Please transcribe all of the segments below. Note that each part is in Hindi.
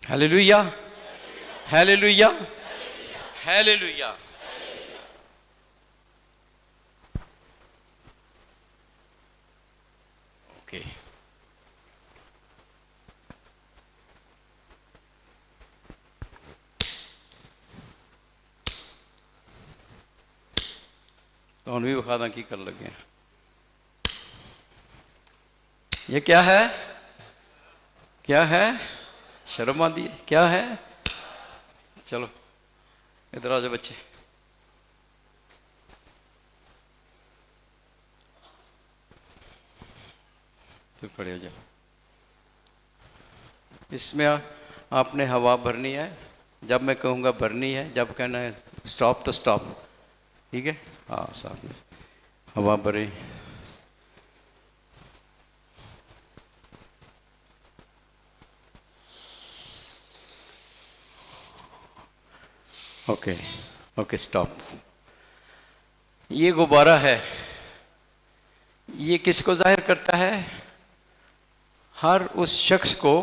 Hallelujah, hallelujah, hallelujah. ओके, तो भी बखादा की कर लगे। ये क्या है? क्या है? शर्म आती है? क्या है? चलो इधर आ जाओ बच्चे। तो खड़े हो जाओ। इसमें आपने हवा भरनी है। जब मैं कहूँगा भरनी है, जब कहना है स्टॉप तो स्टॉप। ठीक है? हाँ, साथ में हवा भरे। Okay okay, stop. ये गुब्बारा है, ये किसको जाहिर करता है? हर उस शख्स को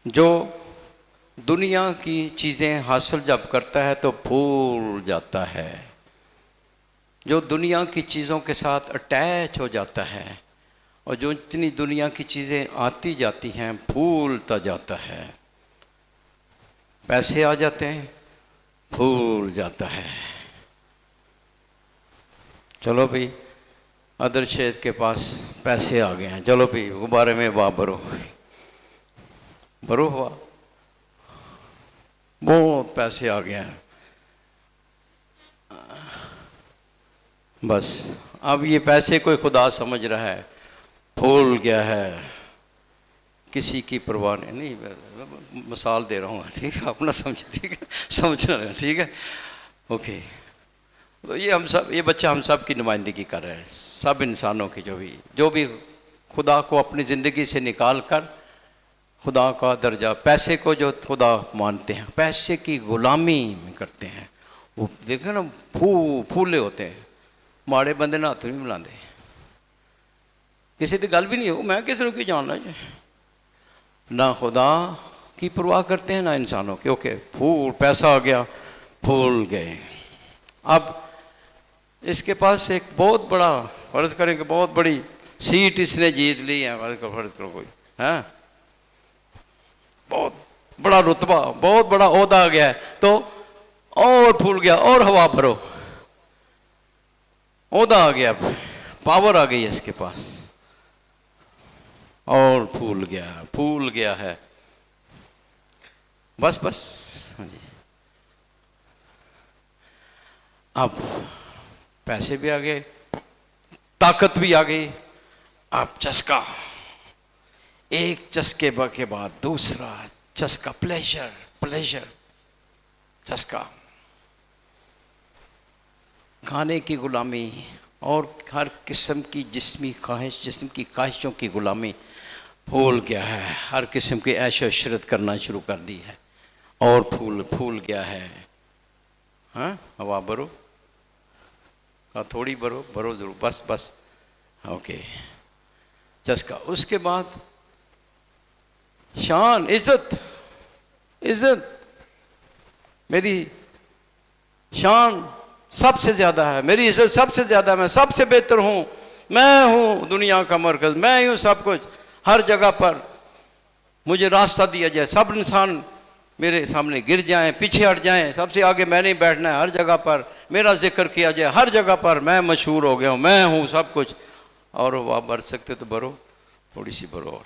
जो दुनिया की चीज़ें हासिल जब करता है तो भूल जाता है, जो दुनिया की चीज़ों के साथ अटैच हो जाता है, और जो इतनी दुनिया की चीज़ें आती जाती हैं भूलता जाता है। पैसे आ जाते हैं, भूल जाता है। चलो भाई, अदर शेख के पास पैसे आ गए हैं, चलो भाई गुब्बारे में हवा भरो। भरो हवा, बहुत पैसे आ गए हैं। बस अब ये पैसे कोई खुदा समझ रहा है, भूल गया है, किसी की परवाह नहीं। मिसाल दे रहा हूँ, ठीक है? अपना समझ, ठीक है? समझना है, ठीक है? ओके। तो ये हम सब, ये बच्चा हम सब की नुमाइंदगी कर रहे हैं, सब इंसानों की, जो भी खुदा को अपनी ज़िंदगी से निकाल कर खुदा का दर्जा, पैसे को जो खुदा मानते हैं, पैसे की गुलामी में करते हैं, वो देखे ना फूले होते हैं। माड़े बंदे ना हथ नहीं मिलाते, किसी की गल भी नहीं हो, मैं किसी को जानना है, ना खुदा की परवाह करते हैं ना इंसानों की। ओके, फूल पैसा आ गया, भूल गए। अब इसके पास एक बहुत बड़ा, फर्ज करें कि बहुत बड़ी सीट इसने जीत ली है, फर्ज करो कोई है, बहुत बड़ा रुतबा, बहुत बड़ा ओहदा आ गया है, तो और फूल गया, और हवा भरो। ओहदा आ गया, पावर आ गई है इसके पास, और फूल गया है। बस बस, हाँ जी। अब पैसे भी आ गए, ताकत भी आ गई। अब चस्का, एक चस्के के बाद दूसरा चस्का, प्लेजर चस्का, खाने की गुलामी और हर किस्म की जिस्मी ख्वाहिश, जिस्म की ख्वाहिशों की गुलामी भूल गया है। हर किस्म की ऐश इशरत करना शुरू कर दी है, और फूल गया है। हाँ, हवा भरो, थोड़ी भरो जरूर, बस बस। ओके, चस्का। उसके बाद शान, इज्जत, मेरी शान सबसे ज़्यादा है, मेरी इज्जत सबसे ज़्यादा, मैं सबसे बेहतर हूँ, मैं हूँ दुनिया का मरकज़, मैं हूँ सब कुछ। हर जगह पर मुझे रास्ता दिया जाए, सब इंसान मेरे सामने गिर जाएं, पीछे हट जाएं, सबसे आगे मैं नहीं बैठना है। हर जगह पर मेरा जिक्र किया जाए, हर जगह पर मैं मशहूर हो गया हूँ, मैं हूँ सब कुछ। और वो आप भर सकते तो भरो, थोड़ी सी भरो और।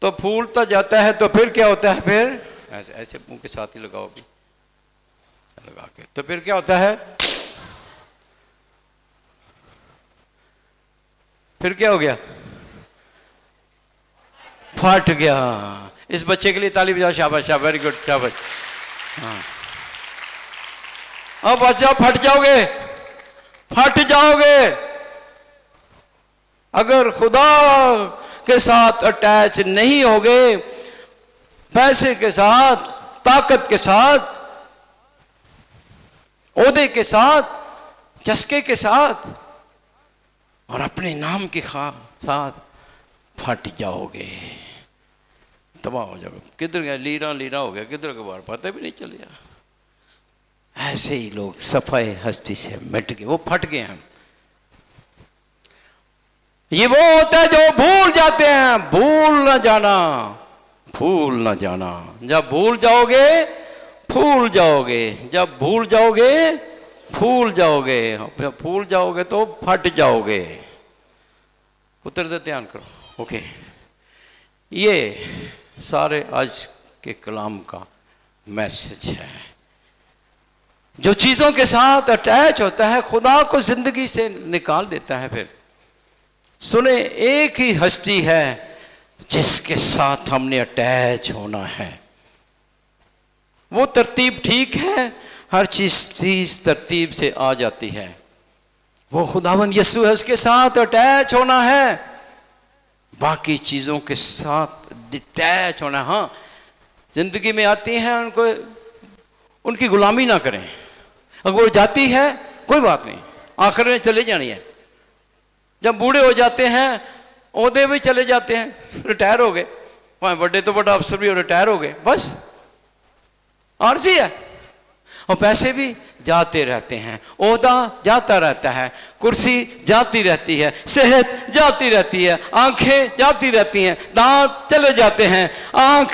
तो फूलता जाता है, तो फिर क्या होता है? फिर ऐसे ऐसे मुंह के साथ ही लगाओ भी, लगा के, तो फिर क्या होता है? फिर क्या हो गया? फट गया। इस बच्चे के लिए ताली बजाओ, शाबाश शाबाश, वेरी गुड, शाबाश। हाँ, अब बच्चा फट जाओगे अगर खुदा के साथ अटैच नहीं होगे, पैसे के साथ, ताकत के साथ, ओहदे के साथ, चस्के के साथ, और अपने नाम के साथ फट जाओगे। तबाह हो जाएगा, किधर गया, लीरा लीरा हो गया, किधर के बाहर पता भी नहीं चलेगा। ऐसे ही लोग सफाई हस्ती से मिट गए, वो फट गए हैं। ये वो होता है जो भूल जाते हैं, भूल ना जाना, भूल ना जाना। जब भूल जाओगे फूल जाओगे, जब भूल जाओगे फूल जाओगे, जब फूल जाओगे तो फट जाओगे। उत्तर दे, ध्यान करो। ओके, ये सारे आज के कलाम का मैसेज है। जो चीज़ों के साथ अटैच होता है खुदा को जिंदगी से निकाल देता है। फिर सुने, एक ही हस्ती है जिसके साथ हमने अटैच होना है। वो तरतीब ठीक है, हर चीज तरतीब से आ जाती है। वो खुदावंद यीशु है, उसके साथ अटैच होना है, बाकी चीज़ों के साथ डिटैच होना। हाँ, जिंदगी में आती हैं, उनको उनकी गुलामी ना करें। अगर वो जाती है कोई बात नहीं, आखिर में चले जानी है। जब बूढ़े हो जाते हैं, ओहदे भी चले जाते हैं, रिटायर हो गए, भाई बड़े तो बड़ा अफसर भी रिटायर हो गए, बस आरजी है। और पैसे भी जाते रहते हैं, ओहदा जाता रहता है, कुर्सी जाती रहती है, सेहत जाती रहती है, आंखें जाती रहती हैं, दांत चले जाते हैं, आंख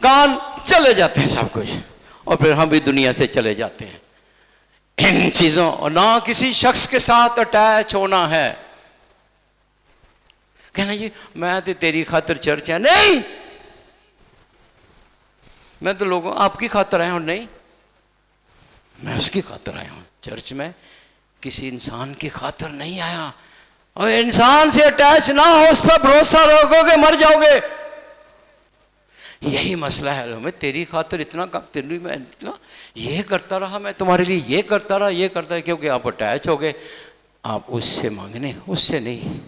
कान चले जाते हैं, सब कुछ। और फिर हम भी दुनिया से चले जाते हैं। इन चीजों और ना किसी शख्स के साथ अटैच होना है। कहना जी मैं तो तेरी खातिर चर्च है, नहीं, मैं तो लोगों आपकी खातिर आया हूं, नहीं, मैं उसकी खातिर आया हूं। चर्च में किसी इंसान की खातिर नहीं आया। और इंसान से अटैच ना हो, उस पर भरोसा रखोगे मर जाओगे। यही मसला है। मैं तेरी खातिर इतना काम, तेरी मैं इतना ये करता रहा, मैं तुम्हारे लिए ये करता रहा, ये करता है, क्योंकि आप अटैच हो गए। आप उससे मांगने, उससे नहीं,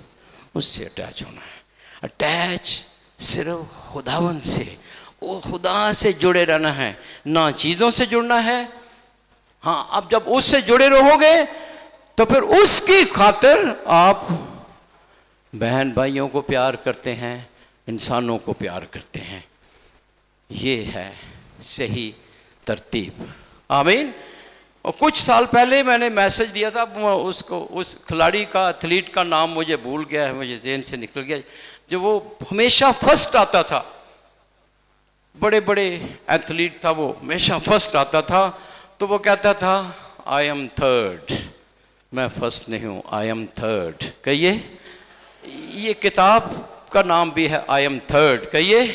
उससे अटैच होना है। अटैच सिर्फ खुदावन से, वो खुदा से जुड़े रहना है, ना चीज़ों से जुड़ना है। हाँ, अब जब उससे जुड़े रहोगे तो फिर उसकी खातिर आप बहन भाइयों को प्यार करते हैं, इंसानों को प्यार करते हैं। ये है सही तरतीब। आमीन। और कुछ साल पहले मैंने मैसेज दिया था, उसको उस खिलाड़ी का, एथलीट का नाम मुझे भूल गया है, मुझे जेहन से निकल गया, जो वो हमेशा फर्स्ट आता था, बड़े बड़े एथलीट था, वो हमेशा फर्स्ट आता था। तो वो कहता था आई एम थर्ड, मैं फर्स्ट नहीं हूँ, आई एम थर्ड। कहिए, ये किताब का नाम भी है आई एम थर्ड। कहिए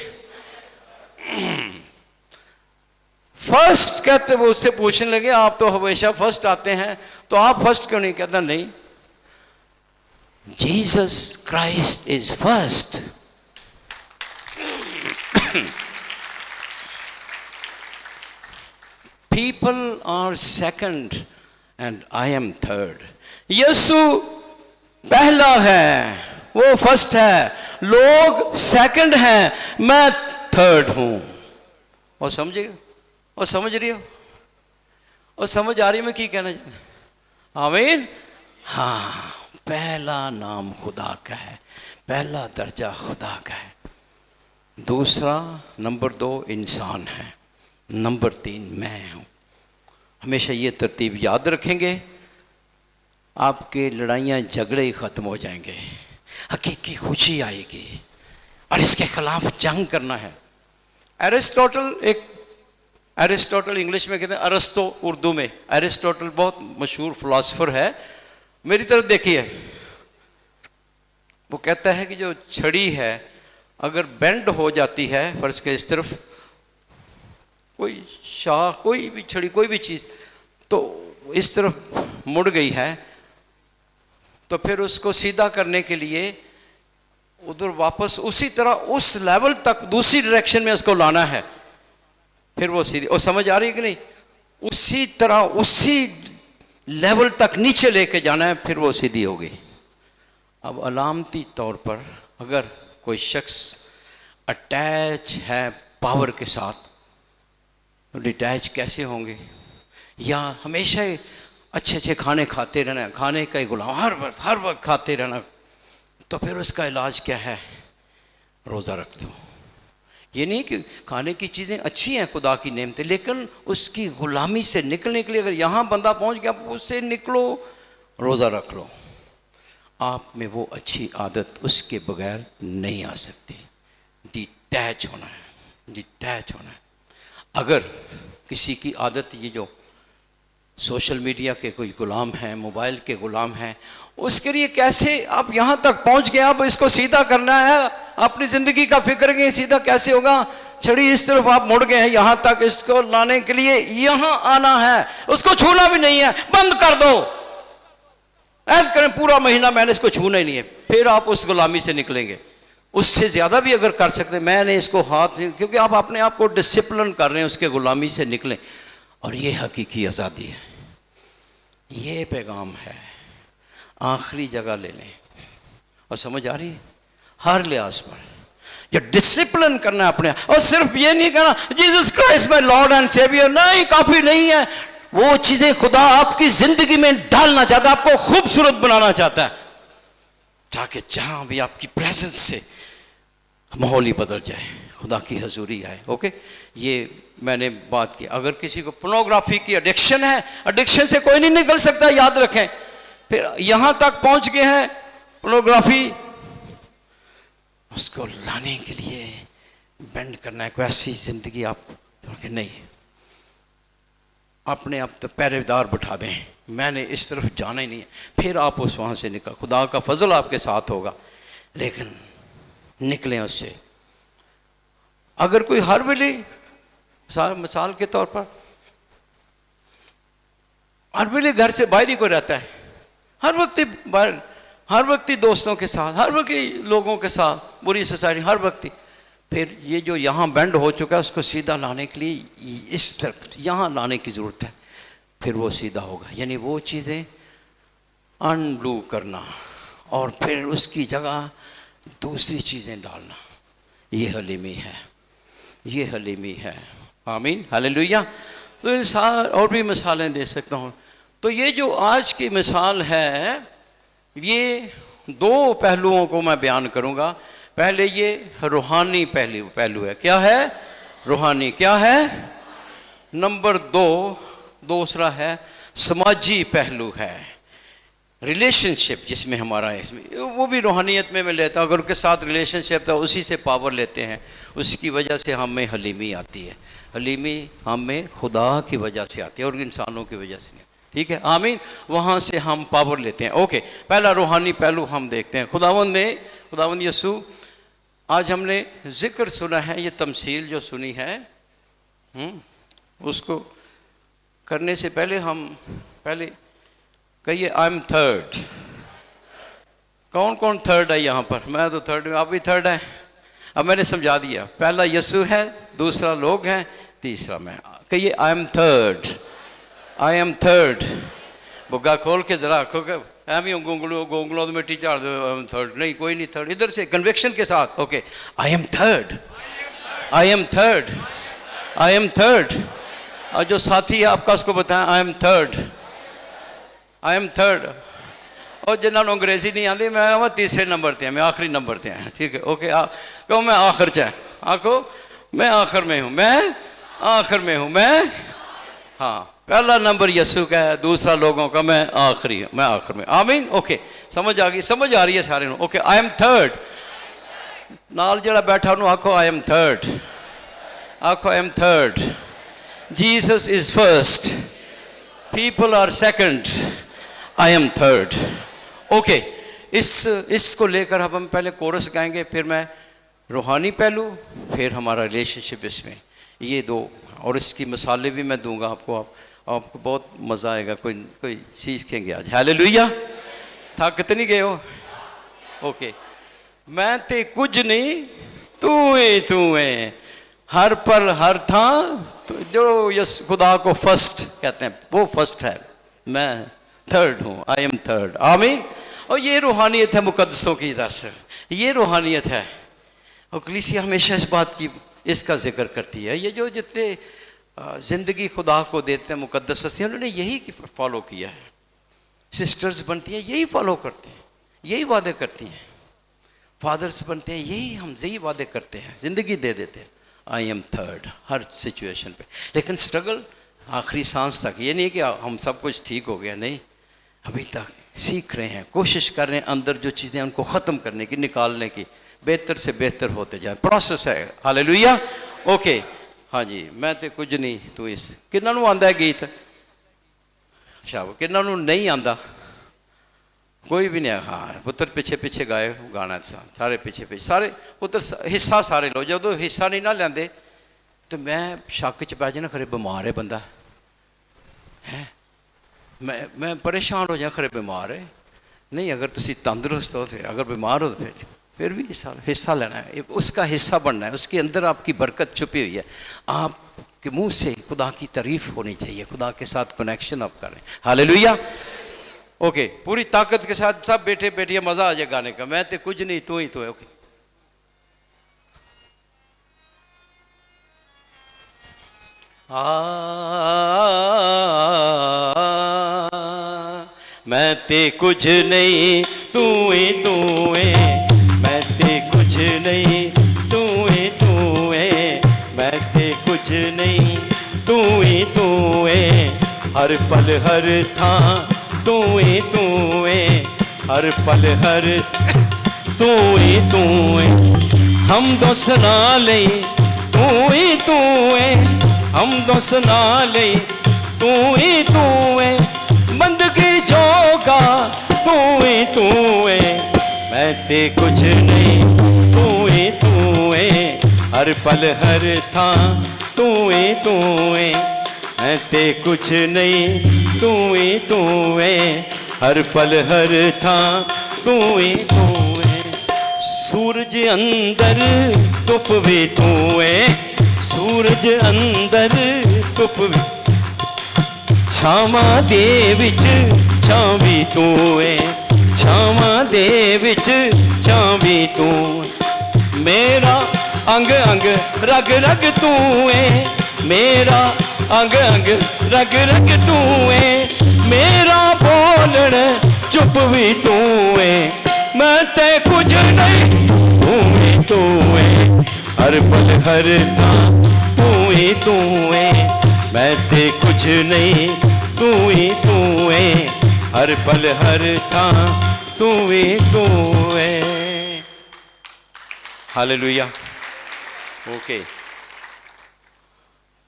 फर्स्ट। कहते वो उससे पूछने लगे आप तो हमेशा फर्स्ट आते हैं, तो आप फर्स्ट क्यों नहीं? कहता नहीं, Jesus Christ is first. People are second and I am third. यीशु पहला है, वो फर्स्ट है, लोग सेकंड हैं, मैं थर्ड हूं। और समझिएगा, और समझ रही हो, और समझ आ रही मैं की कहना चाहता। आमीन। हाँ, पहला नाम खुदा का है, पहला दर्जा खुदा का है, दूसरा नंबर 2 इंसान है, नंबर 3 मैं हूं। हमेशा ये तरतीब याद रखेंगे, आपके लड़ाइयाँ झगड़े ही ख़त्म हो जाएंगे, हकीकी खुशी आएगी। और इसके खिलाफ जंग करना है। एरिस्टोटल इंग्लिश में कहते हैं, अरस्तो उर्दू में। एरिस्टोटल बहुत मशहूर फिलोसफर है। मेरी तरफ देखिए, वो कहता है कि जो छड़ी है अगर बेंड हो जाती है, फर्ज के इस तरफ कोई शाह, कोई भी छड़ी, कोई भी चीज़ तो इस तरफ मुड़ गई है, तो फिर उसको सीधा करने के लिए उधर वापस उसी तरह उस लेवल तक दूसरी डायरेक्शन में उसको लाना है, फिर वो सीधी। और समझ आ रही है कि नहीं? उसी तरह उसी लेवल तक नीचे लेके जाना है, फिर वो सीधी होगी। अब अलामती तौर पर अगर कोई शख्स अटैच है पावर के साथ, तो डिटैच कैसे होंगे? या हमेशा ही अच्छे अच्छे खाने खाते रहना, खाने का ही गुलाम, हर वक्त खाते रहना, तो फिर उसका इलाज क्या है? रोज़ा रखते हो। ये नहीं कि खाने की चीज़ें अच्छी हैं, खुदा की नेमतें, लेकिन उसकी गुलामी से निकलने के लिए अगर यहाँ बंदा पहुँच गया, उससे निकलो, रोज़ा रख लो, आप में वो अच्छी आदत उसके बगैर नहीं आ सकती। डिटैच होना है, डिटैच होना है। अगर किसी की आदत, ये जो सोशल मीडिया के कोई गुलाम हैं, मोबाइल के गुलाम हैं, उसके लिए कैसे आप यहाँ तक पहुँच गए, अब इसको सीधा करना है, अपनी ज़िंदगी का फिक्र करेंगे, सीधा कैसे होगा, छड़ी इस तरफ आप मुड़ गए हैं, यहाँ तक इसको लाने के लिए यहाँ आना है, उसको छूना भी नहीं है, बंद कर दो, ऐद करें पूरा महीना मैंने इसको छूना ही नहीं है, फिर आप उस गुलामी से निकलेंगे। उससे ज़्यादा भी अगर कर सकते, मैंने इसको हाथ, क्योंकि आप अपने आप को डिसिप्लिन कर रहे हैं, उसके गुलामी से निकलें, और ये हकीकी आज़ादी है, ये पैगाम है। आखिरी जगह ले लें, और समझ आ रही है, हर लिहाज पर जो डिसिप्लिन करना है अपने, और सिर्फ ये नहीं कहना Jesus Christ my lord and saviour, नहीं, काफ़ी नहीं है। वो चीज़ें खुदा आपकी ज़िंदगी में डालना चाहता है, आपको खूबसूरत बनाना चाहता है, ताकि जहाँ भी आपकी प्रेजेंस से माहौल ही बदल जाए, खुदा की हजूरी आए। ओके, ये मैंने बात की। अगर किसी को पोर्नोग्राफी की एडिक्शन है, एडिक्शन से कोई नहीं निकल सकता, याद रखें। फिर यहाँ तक पहुँच गए हैं पोर्नोग्राफी, उसको लाने के लिए बेंड करना है, कोई ऐसी ज़िंदगी आप नहीं, अपने आप तो पहरेदार बिठा दें, मैंने इस तरफ जाना ही नहीं है, फिर आप उस वहाँ से निकल, खुदा का फजल आपके साथ होगा, लेकिन निकलें उससे। अगर कोई हर वेले, मिसाल के तौर पर, हर वेले घर से बाहर ही कोई रहता है, हर वक्त बाहर, हर वक्त दोस्तों के साथ, हर वक्त लोगों के साथ, बुरी सोसाइटी, हर वक्त, फिर ये जो यहाँ बैंड हो चुका है उसको सीधा लाने के लिए इस तरफ यहाँ लाने की ज़रूरत है, फिर वो सीधा होगा। यानी वो चीज़ें अनडू करना और फिर उसकी जगह दूसरी चीज़ें डालना, ये हलीमी है, ये हलीमी है। आमीन, हालेलुया। तो इंसान और भी मिसालें दे सकता हूँ। तो ये जो आज की मिसाल है, ये दो पहलुओं को मैं बयान करूँगा। पहले ये रूहानी पहलू है। क्या है? रूहानी। क्या है? नंबर दूसरा है समाजी पहलू है, रिलेशनशिप जिसमें हमारा है, इसमें वो भी रूहानियत में मैं लेता हूँ। अगर उनके साथ रिलेशनशिप था, उसी से पावर लेते हैं, उसकी वजह से हमें हलीमी आती है। हलीमी हमें खुदा की वजह से आती है और इंसानों की वजह से नहीं। ठीक है, आमीन। वहाँ से हम पावर लेते हैं। ओके, पहला रूहानी पहलू हम देखते हैं। खुदावंद यसू, आज हमने जिक्र सुना है, ये तमसील जो सुनी है, उसको करने से पहले हम कहिए आई एम थर्ड। कौन कौन थर्ड है यहाँ पर? मैं तो थर्ड हूँ, आप भी थर्ड हैं। अब मैंने समझा दिया, पहला यसू है, दूसरा लोग हैं, तीसरा मैं। कहिए आई am third, I am third. Bugga खोल के जरा एम ही गोंगलो तो मिट्टी झाड़ दो, थर्ड नहीं, कोई नहीं थर्ड। इधर से कन्विक्शन के साथ, okay, I am third, I am third, I am third. और जो साथी है आपका उसको बताएं आई am third, I am third. और जिन्होंने अंग्रेजी नहीं आती, मैं तीसरे नंबर पर, मैं आखिरी नंबर पर हैं। ठीक है, ओके, कहो मैं आखिर च, आखो मैं आखिर में हूँ, मैं आखिर में हूँ, मैं, हाँ, पहला नंबर यसू का है, दूसरा लोगों का, मैं आखिरी, मैं आखिर में। आमीन। ओके, समझ आ गई, समझ आ रही है सारे। Okay, I am third. नाल जरा बैठा हूँ, आखो आई एम थर्ड, आखो I am third. Jesus is first, people are second, I am third. Okay, इसको लेकर अब हम पहले कोरस गाएंगे, फिर मैं रूहानी पहलू, फिर हमारा रिलेशनशिप, इसमें ये दो, और इसकी मिसालें भी मैं दूंगा आपको। आपको बहुत मज़ा आएगा, कोई सीखेंगे आज। हालेलुया। थक तो नहीं गए हो? ओके, मैं ते कुछ नहीं, तू है, हर पल हर था, तो जो यस खुदा को फर्स्ट कहते हैं वो फर्स्ट है, मैं थर्ड हूँ, आई एम थर्ड। आमीन। और ये रूहानियत है मुकद्दसों की तरफ से, ये रूहानियत है। और कलीसिया हमेशा इस बात की, इसका जिक्र करती है। ये जो जितने ज़िंदगी खुदा को देते हैं मुकद्दस से, उन्होंने यही फॉलो किया है। सिस्टर्स बनती हैं, यही फॉलो करते हैं, यही वादे करती हैं। फादर्स बनते हैं, यही वादे करते हैं, ज़िंदगी दे देते हैं। I am third, her situation पे। लेकिन स्ट्रगल आखिरी सांस तक। ये नहीं कि हम सब कुछ ठीक हो गया, नहीं, अभी तक सीख रहे हैं, कोशिश कर रहे हैं अंदर जो चीज़ें उनको ख़त्म करने की, निकालने की, बेहतर से बेहतर होते जाए, प्रोसेस है। हालेलुया। ओके, हाँ जी। मैं तो कुछ नहीं तू इस, किन्ना नूं आंदा है गीत? शाबाश। किन्ना नूं नहीं आंदा? कोई भी नहीं। हाँ, पुत्र पीछे पीछे गाए गाना, सारे पीछे पीछे, सारे पुत्र हिस्सा सारे लो। जो हिस्सा नहीं ना लेंदे तो मैं शक च पै जाना, खरे बीमार है बंदा है, मैं परेशान हो जाए, खरे बीमार है। नहीं, अगर तुसी तंदुरुस्त हो, फिर अगर बीमार हो तो फिर भी हिस्सा लेना है, उसका हिस्सा बनना है। उसके अंदर आपकी बरकत छुपी हुई है। आपके मुंह से खुदा की तारीफ होनी चाहिए, खुदा के साथ कनेक्शन आप करें। हालेलुया। ओके, पूरी ताकत के साथ सब बेटे बेटियां, मजा आ जाए गाने का। मैं तो कुछ नहीं तू ही तो है। ओके, मैं ते कुछ नहीं तू है, मैं ते कुछ नहीं तू है, मैं ते कुछ नहीं तू है, हर पल हर था तू है, हर पल हर तू है, हम दो सुना ले तू है, हम दो सुना ले तू है, बंदगी जोगा तू है, मैं ते कुछ नहीं तू है, हर पल हर था तू है, मैं ते कुछ नहीं तू है, हर पल हर था तू है, सूरज अंदर धुप भी तू है, सूरज अंदर धुप भी, छावा दे विच छां भी तू है, छावा दे विच छां भी तू, मेरा अंग अंग रग रग तू है, मेरा अंग अंग रग रग तू है, मेरा बोलण चुप भी तू है, मैं ते कुछ नहीं तू है, हर पल हर था तू है, मैं ते कुछ नहीं तू है, हर पल हर था तू है। हालेलुया। ओके,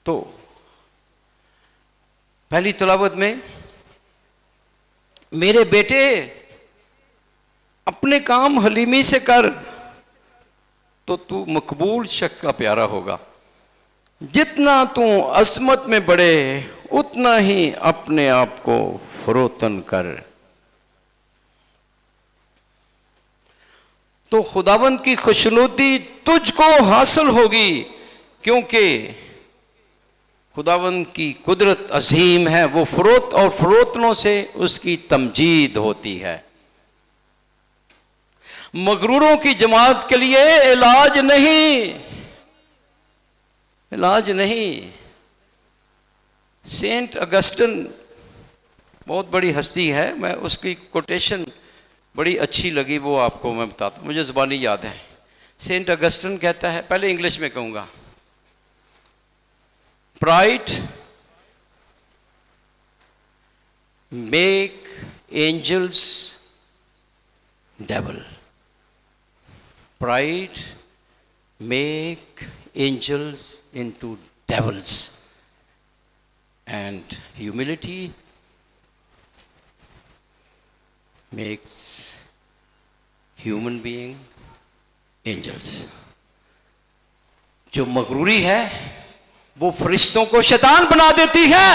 तो पहली तिलावत में, मेरे बेटे अपने काम हलीमी से कर तो तू मकबूल शख्स का प्यारा होगा, जितना तू असमत में बढ़े उतना ही अपने आप को फरोतन कर। तो खुदावंद की खुशनुदी तुझको हासिल होगी, क्योंकि खुदावंद की कुदरत अजीम है, वो फरोत और फरोतनों से उसकी तमजीद होती है। मगरूरों की जमात के लिए इलाज नहीं, इलाज नहीं। सेंट अगस्टिन बहुत बड़ी हस्ती है, मैं उसकी कोटेशन बड़ी अच्छी लगी, वो आपको मैं बताता हूँ, मुझे ज़बानी याद है। सेंट अगस्टिन कहता है, पहले इंग्लिश में कहूँगा, pride make angels devil, pride make angels into devils, and humility makes human being angels। जो मगरूरी है वो फरिश्तों को शैतान बना देती है,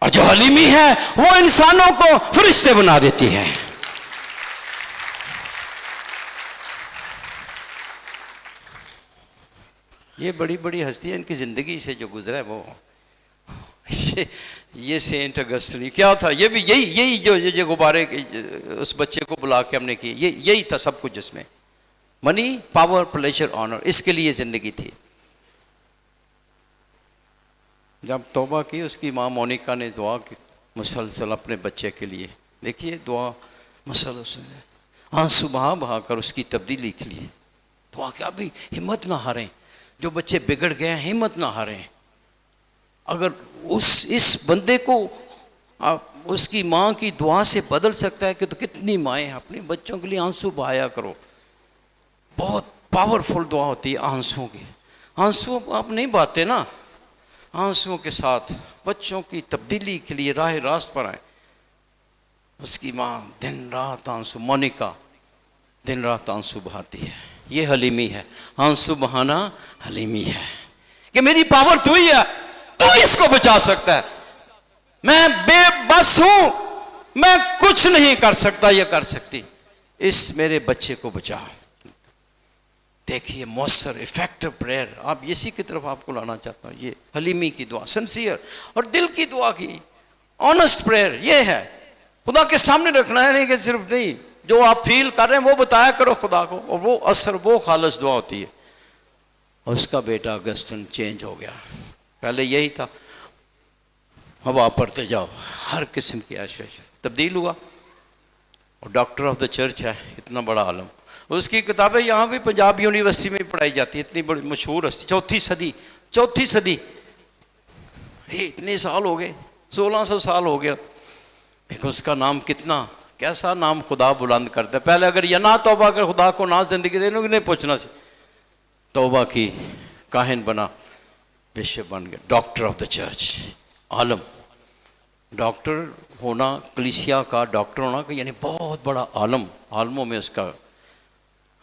और जो हलीमी है वो इंसानों को फरिश्ते बना देती है। ये बड़ी बड़ी हस्ती है, इनकी ज़िंदगी से जो गुजरा है वो ये सेंट अगस्टिन क्या था, ये भी यही जो गुब्बारे उस बच्चे को बुला के हमने की, यही था सब कुछ जिसमें, मनी पावर प्लेजर ऑनर, इसके लिए ज़िंदगी थी। जब तौबा की उसकी माँ मोनिका ने दुआ की मुसलसल अपने बच्चे के लिए, देखिए दुआ मुसलसल आंसू बहा बहा कर उसकी तबदीली के लिए दुआ की। अभी हिम्मत ना हारें, जो बच्चे बिगड़ गए हैं, हिम्मत ना हारें। अगर इस बंदे को आप उसकी माँ की दुआ से बदल सकता है कि तो कितनी माएँ अपने बच्चों के लिए आंसू बहाया करो। बहुत पावरफुल दुआ होती है आंसुओं की। आंसू आप नहीं बहाते ना, आंसुओं के साथ बच्चों की तब्दीली के लिए राह रास्त पर आए। उसकी माँ दिन रात आंसू, मोनिका दिन रात आंसू बहाती है। ये हलीमी है, आंसू बहाना हलीमी है कि मेरी पावर तू ही है, तू इसको बचा सकता है, मैं बेबस हूं, मैं कुछ नहीं कर सकता या कर सकती, इस मेरे बच्चे को बचा। देखिए मौसर इफेक्टिव प्रेयर, आप इसी की तरफ आपको लाना चाहता हूं। ये हलीमी की दुआ, सिंसियर और दिल की दुआ की ऑनेस्ट प्रेयर, ये है खुदा के सामने रखना है। नहीं कि सिर्फ नहीं जो आप फील कर रहे हैं वो बताया करो खुदा को, और वो असर, वो खालिस दुआ होती है। और उसका बेटा अगस्टिन चेंज हो गया। पहले यही था, हवा पढ़ते जाओ, हर किस्म की ऐश तब्दील हुआ। और डॉक्टर ऑफ द चर्च है, इतना बड़ा आलम। उसकी किताबें यहाँ भी पंजाब यूनिवर्सिटी में पढ़ाई जाती है, इतनी बड़ी मशहूर हस्ती। चौथी सदी, इतने साल हो गए, 1600 साल हो गया। देखो उसका नाम कितना, कैसा नाम खुदा बुलंद करता है। पहले अगर यह ना तौबा कर खुदा को ना जिंदगी देने की नहीं पूछना सी, तौबा की, काहिन बना, बिशप बन गया, doctor of the church, Alam. Doctor होना, कलीसिया का डॉक्टर होना यानी बहुत बड़ा आलम, आलमों में उसका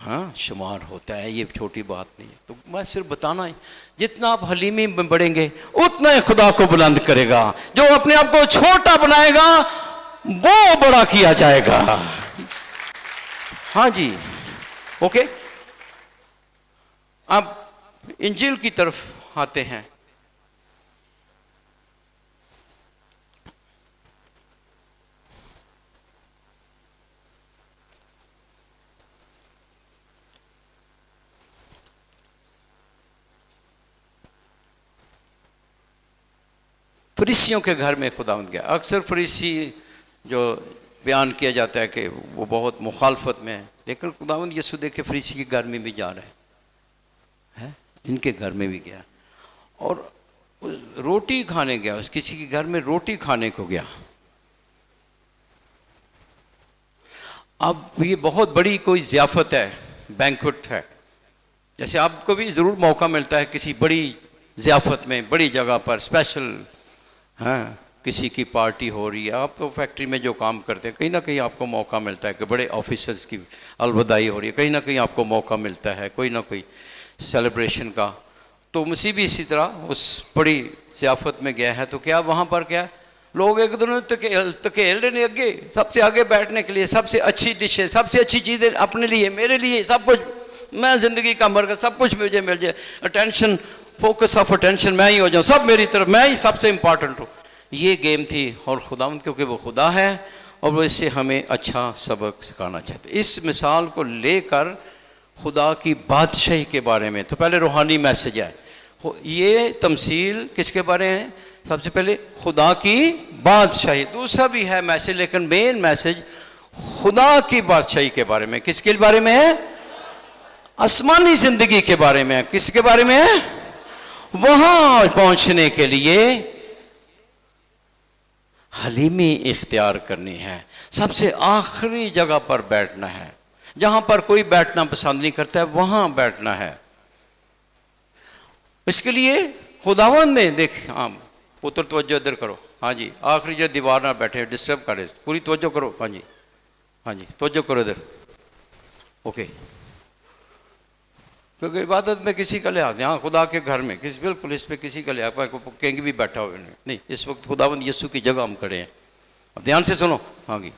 हाँ शुमार होता है। ये छोटी बात नहीं है। तो मैं सिर्फ बताना है, जितना आप हलीमी में बढ़ेंगे उतना ही खुदा को बुलंद करेगा। जो अपने आप को छोटा बनाएगा वो बड़ा किया जाएगा। हाँ जी, ओके। अब इंजील की तरफ आते हैं। फरीसियों के घर में खुदावंद गया। अक्सर फरीसी जो बयान किया जाता है कि वो बहुत मुखालफत में है, लेकिन खुदावंद यीशु देखे फरीसी के घर में भी जा रहे हैं, इनके घर में भी गया और रोटी खाने गया। उस किसी के घर में रोटी खाने को गया। अब ये बहुत बड़ी कोई ज़ियाफ़त है, बैंक्वेट है। जैसे आपको भी ज़रूर मौका मिलता है किसी बड़ी ज़ियाफ़त में, बड़ी जगह पर स्पेशल, हाँ किसी की पार्टी हो रही है, आप तो फैक्ट्री में जो काम करते हैं कहीं ना कहीं आपको मौका मिलता है कि बड़े ऑफिसर्स की अलविदाई हो रही है, कहीं ना कहीं आपको मौका मिलता है कोई ना कोई सेलिब्रेशन का। तो मसीह भी इसी तरह उस बड़ी ज़ियाफ़त में गया है। तो क्या वहाँ पर क्या लोग एक दोनों तकेल रहे हैं अगे, सबसे आगे बैठने के लिए, सबसे अच्छी डिशें, सबसे अच्छी चीज़ें अपने लिए, मेरे लिए, सब कुछ, मैं ज़िंदगी का मर्कज़, सब कुछ मुझे मिल जाए, अटेंशन, फोकस ऑफ अटेंशन मैं ही हो जाऊँ, सब मेरी तरफ, मैं ही सबसे इम्पॉर्टेंट हूँ। ये गेम थी। और खुदावंद क्योंकि वो खुदा है और वो इससे हमें अच्छा सबक सिखाना चाहते। इस मिसाल को लेकर खुदा की बादशाही के बारे में, तो पहले रूहानी मैसेज है। ये तमसील किसके बारे में है? सबसे पहले खुदा की बादशाही। दूसरा भी है मैसेज, लेकिन मेन मैसेज खुदा की बादशाही के बारे में। किसके बारे में है? आसमानी जिंदगी के बारे में है। किसके बारे में है? वहां पहुंचने के लिए हलीमी इख्तियार करनी है। सबसे आखिरी जगह पर बैठना है, जहां पर कोई बैठना पसंद नहीं करता है वहां बैठना है। इसके लिए खुदावंद ने देख, हाँ पुत्र तवज्जो इधर करो, हाँ जी, आखिरी जो दीवार ना बैठे डिस्टर्ब करे, पूरी तवज्जो करो, हाँ जी, हाँ जी तवज्जो करो इधर, ओके। क्योंकि इबादत में किसी का लिहाज, यहाँ खुदा के घर में किसी, बिल्कुल इस पर किसी का लिहाज, कहीं भी बैठा हुआ नहीं, इस वक्त खुदावंद यीशु की जगह हम खड़े हैं। अब ध्यान से सुनो, हाँ जी।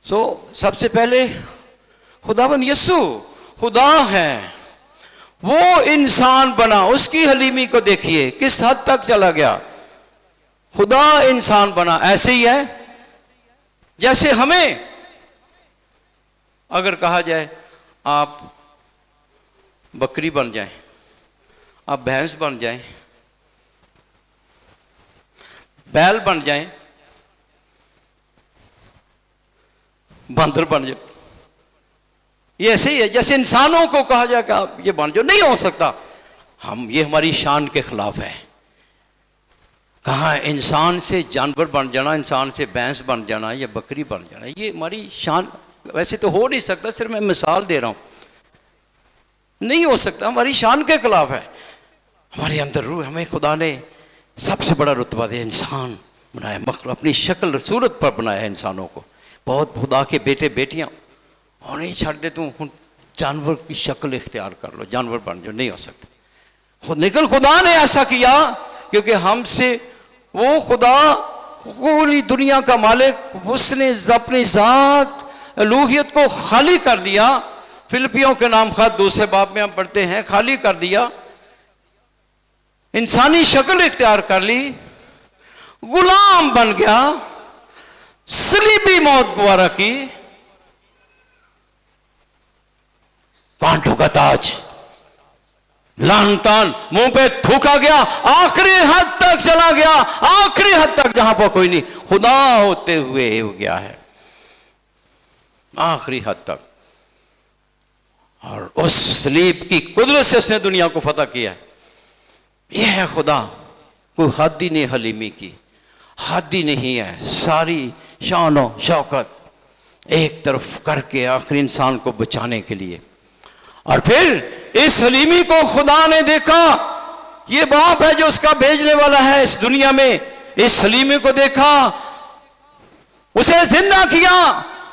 सबसे पहले खुदावंद यीशु खुदा है, वो इंसान बना, उसकी हलीमी को देखिए किस हद तक चला गया। खुदा इंसान बना। ऐसे ही है जैसे हमें अगर कहा जाए आप बकरी बन जाएं, आप भैंस बन जाएं, बैल बन जाएं, बंदर बन जाए, ये ऐसे ही है जैसे इंसानों को कहा जाए कि आप ये बन जाओ, नहीं हो सकता। ये हमारी शान के खिलाफ है। कहाँ इंसान से जानवर बन जाना, इंसान से भैंस बन जाना या बकरी बन जाना, ये हमारी शान वैसे तो हो नहीं सकता, सिर्फ मैं मिसाल दे रहा हूँ, नहीं हो सकता, हमारी शान के खिलाफ है। हमारे अंदर रूह, हमें खुदा ने सबसे बड़ा रुतबा दिया, इंसान बनाया, मखलूक अपनी शक्ल सूरत पर बनाया है इंसानों को। बहुत खुदा के बेटे बेटियां और नहीं छाड़ दे, तू जानवर की शक्ल इख्तियार कर लो, जानवर बन जाओ, नहीं हो सकता। निकल खुदा ने ऐसा किया क्योंकि हमसे वो खुदा पूरी दुनिया का मालिक, उसने अपनी जात अलूहियत को खाली कर दिया। फिलिपियों के नाम खत 2 बाब में हम पढ़ते हैं, खाली कर दिया, इंसानी शक्ल इख्तियार कर ली, गुलाम बन गया, सलीबी मौत गवारा की, कांटों का ताज, लानतान मुंह पे थूका गया, आखिरी हद तक चला गया, आखिरी हद तक जहां पर कोई नहीं, खुदा होते हुए हो गया है आखिरी हद तक। और उस सलीब की कुदरत से उसने दुनिया को फतह किया। यह है खुदा, कोई हद ही नहीं हलीमी की, हद ही नहीं है, सारी शान और शौकत एक तरफ करके आखिरी इंसान को बचाने के लिए। और फिर इस हलीमी को खुदा ने देखा, ये बाप है जो उसका भेजने वाला है इस दुनिया में, इस हलीमी को देखा, उसे जिंदा किया,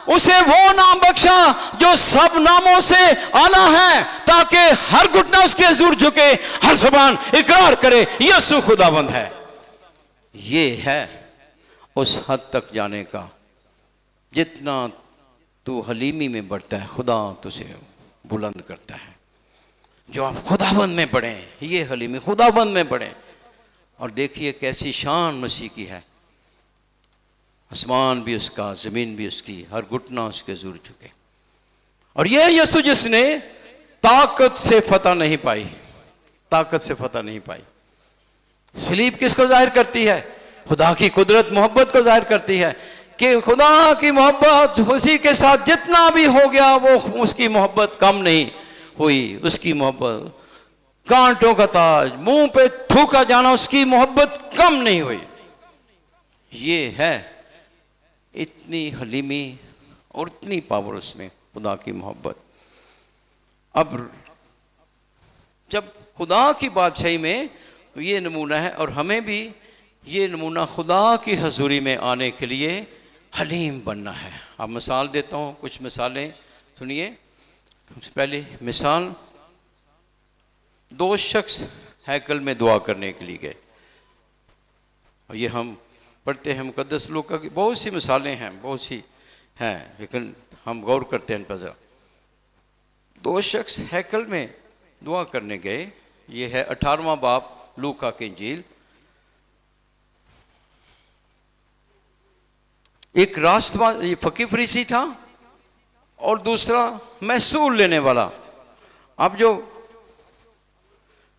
उसे वो नाम बख्शा जो सब नामों से आना है, ताकि हर घुटना उसके हुजूर झुके, हर जुबान इकरार करे यीशु खुदावंद है। ये है उस हद तक जाने का, जितना तू हलीमी में बढ़ता है खुदा तुझे बुलंद करता है। जो आप खुदाबंद में बढ़े, ये हलीमी खुदाबंद में बढ़े। और देखिए कैसी शान मसीह की है, आसमान भी उसका, जमीन भी उसकी, हर घुटना उसके जुड़ चुके। और यह यीशु जिसने ताकत से फतह नहीं पाई, ताकत से फतह नहीं पाई। सलीब किसको जाहिर करती है? खुदा की कुदरत, मोहब्बत को जाहिर करती है कि खुदा की मोहब्बत उसी के साथ जितना भी हो गया, वो उसकी मोहब्बत कम नहीं हुई, उसकी मोहब्बत, कांटों का ताज, मुंह पे थूका जाना, उसकी मोहब्बत कम नहीं हुई। ये है इतनी हलीमी और इतनी पावर उसमें, खुदा की मोहब्बत। अब जब खुदा की बादशाही में ये नमूना है, और हमें भी ये नमूना खुदा की हजूरी में आने के लिए हलीम बनना है। अब मिसाल देता हूँ, कुछ मिसालें सुनिए। सबसे पहले मिसाल, 2 शख्स हैकल में दुआ करने के लिए गए, और ये हम पढ़ते हैं मुकद्दस लूका की, बहुत सी मिसालें हैं, बहुत सी हैं, लेकिन हम गौर करते हैं इन पर जरा। 2 शख्स हैकल में दुआ करने गए, ये है 18वां बाब लूका की इंजील। एक रास्तवा, ये फकीर फरीसी था, और दूसरा महसूल लेने वाला। अब जो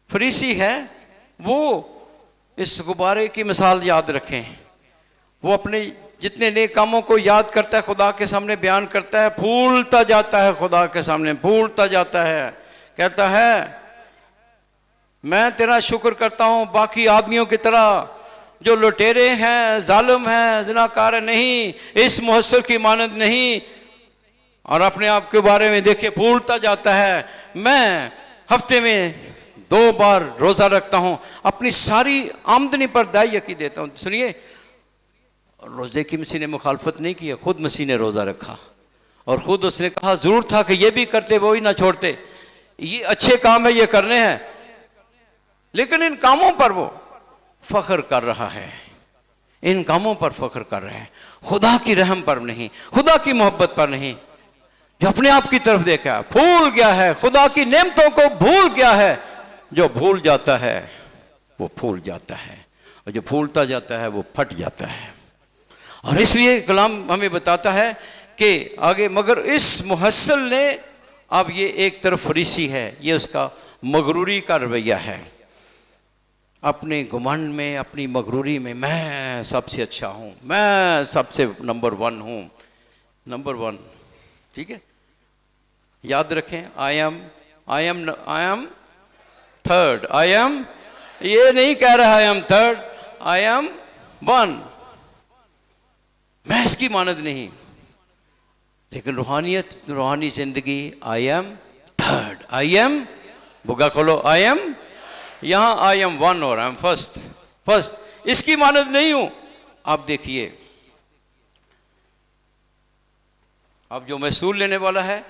फरीसी है वो इस गुब्बारे की मिसाल याद रखें, वो अपने जितने नेक कामों को याद करता है, खुदा के सामने बयान करता है, फूलता जाता है, खुदा के सामने फूलता जाता है, कहता है मैं तेरा शुक्र करता हूँ, बाकी आदमियों की तरह जो लुटेरे हैं, जालिम हैं, ज़िनाकार है, नहीं, इस मुहस्सिर की मानद नहीं। और अपने आप के बारे में देखिए, फूलता जाता है, मैं हफ्ते में 2 बार रोज़ा रखता हूँ, अपनी सारी आमदनी पर दाई यकी देता हूँ। सुनिए, रोज़े की मसीह ने मुखालफत नहीं की, खुद मसीह ने रोज़ा रखा, और ख़ुद उसने कहा ज़रूर था कि ये भी करते, वो ही ना छोड़ते, ये अच्छे काम है, ये करने हैं, लेकिन इन कामों पर वो फ़ख्र कर रहा है, इन कामों पर फ़ख्र कर रहा है, खुदा की रहम पर नहीं, खुदा की मोहब्बत पर नहीं। जो अपने आप की तरफ देखा, भूल गया है, खुदा की नेमतों को भूल गया है। जो भूल जाता है वो फूल जाता है, और जो फूलता जाता है वो फट जाता है। और इसलिए कलाम हमें बताता है कि आगे, मगर इस मुहस्सिल ने, अब ये एक तरफ फरीसी है, ये उसका मगरूरी का रवैया है, अपने घमंड में, अपनी मगरूरी में, मैं सबसे अच्छा हूँ, मैं सबसे नंबर 1 हूँ, नंबर 1, ठीक है, याद रखें, I am third, I am, ये नहीं कह रहा I am third, I am one. मैं इसकी मानद नहीं, लेकिन रूहानियत, रूहानी जिंदगी, I am third, I am, बुगा खोलो, आई एम, यहां आई एम वन और आई एम फर्स्ट, फर्स्ट, इसकी मानद नहीं हूं। आप देखिए, अब जो महसूल लेने वाला है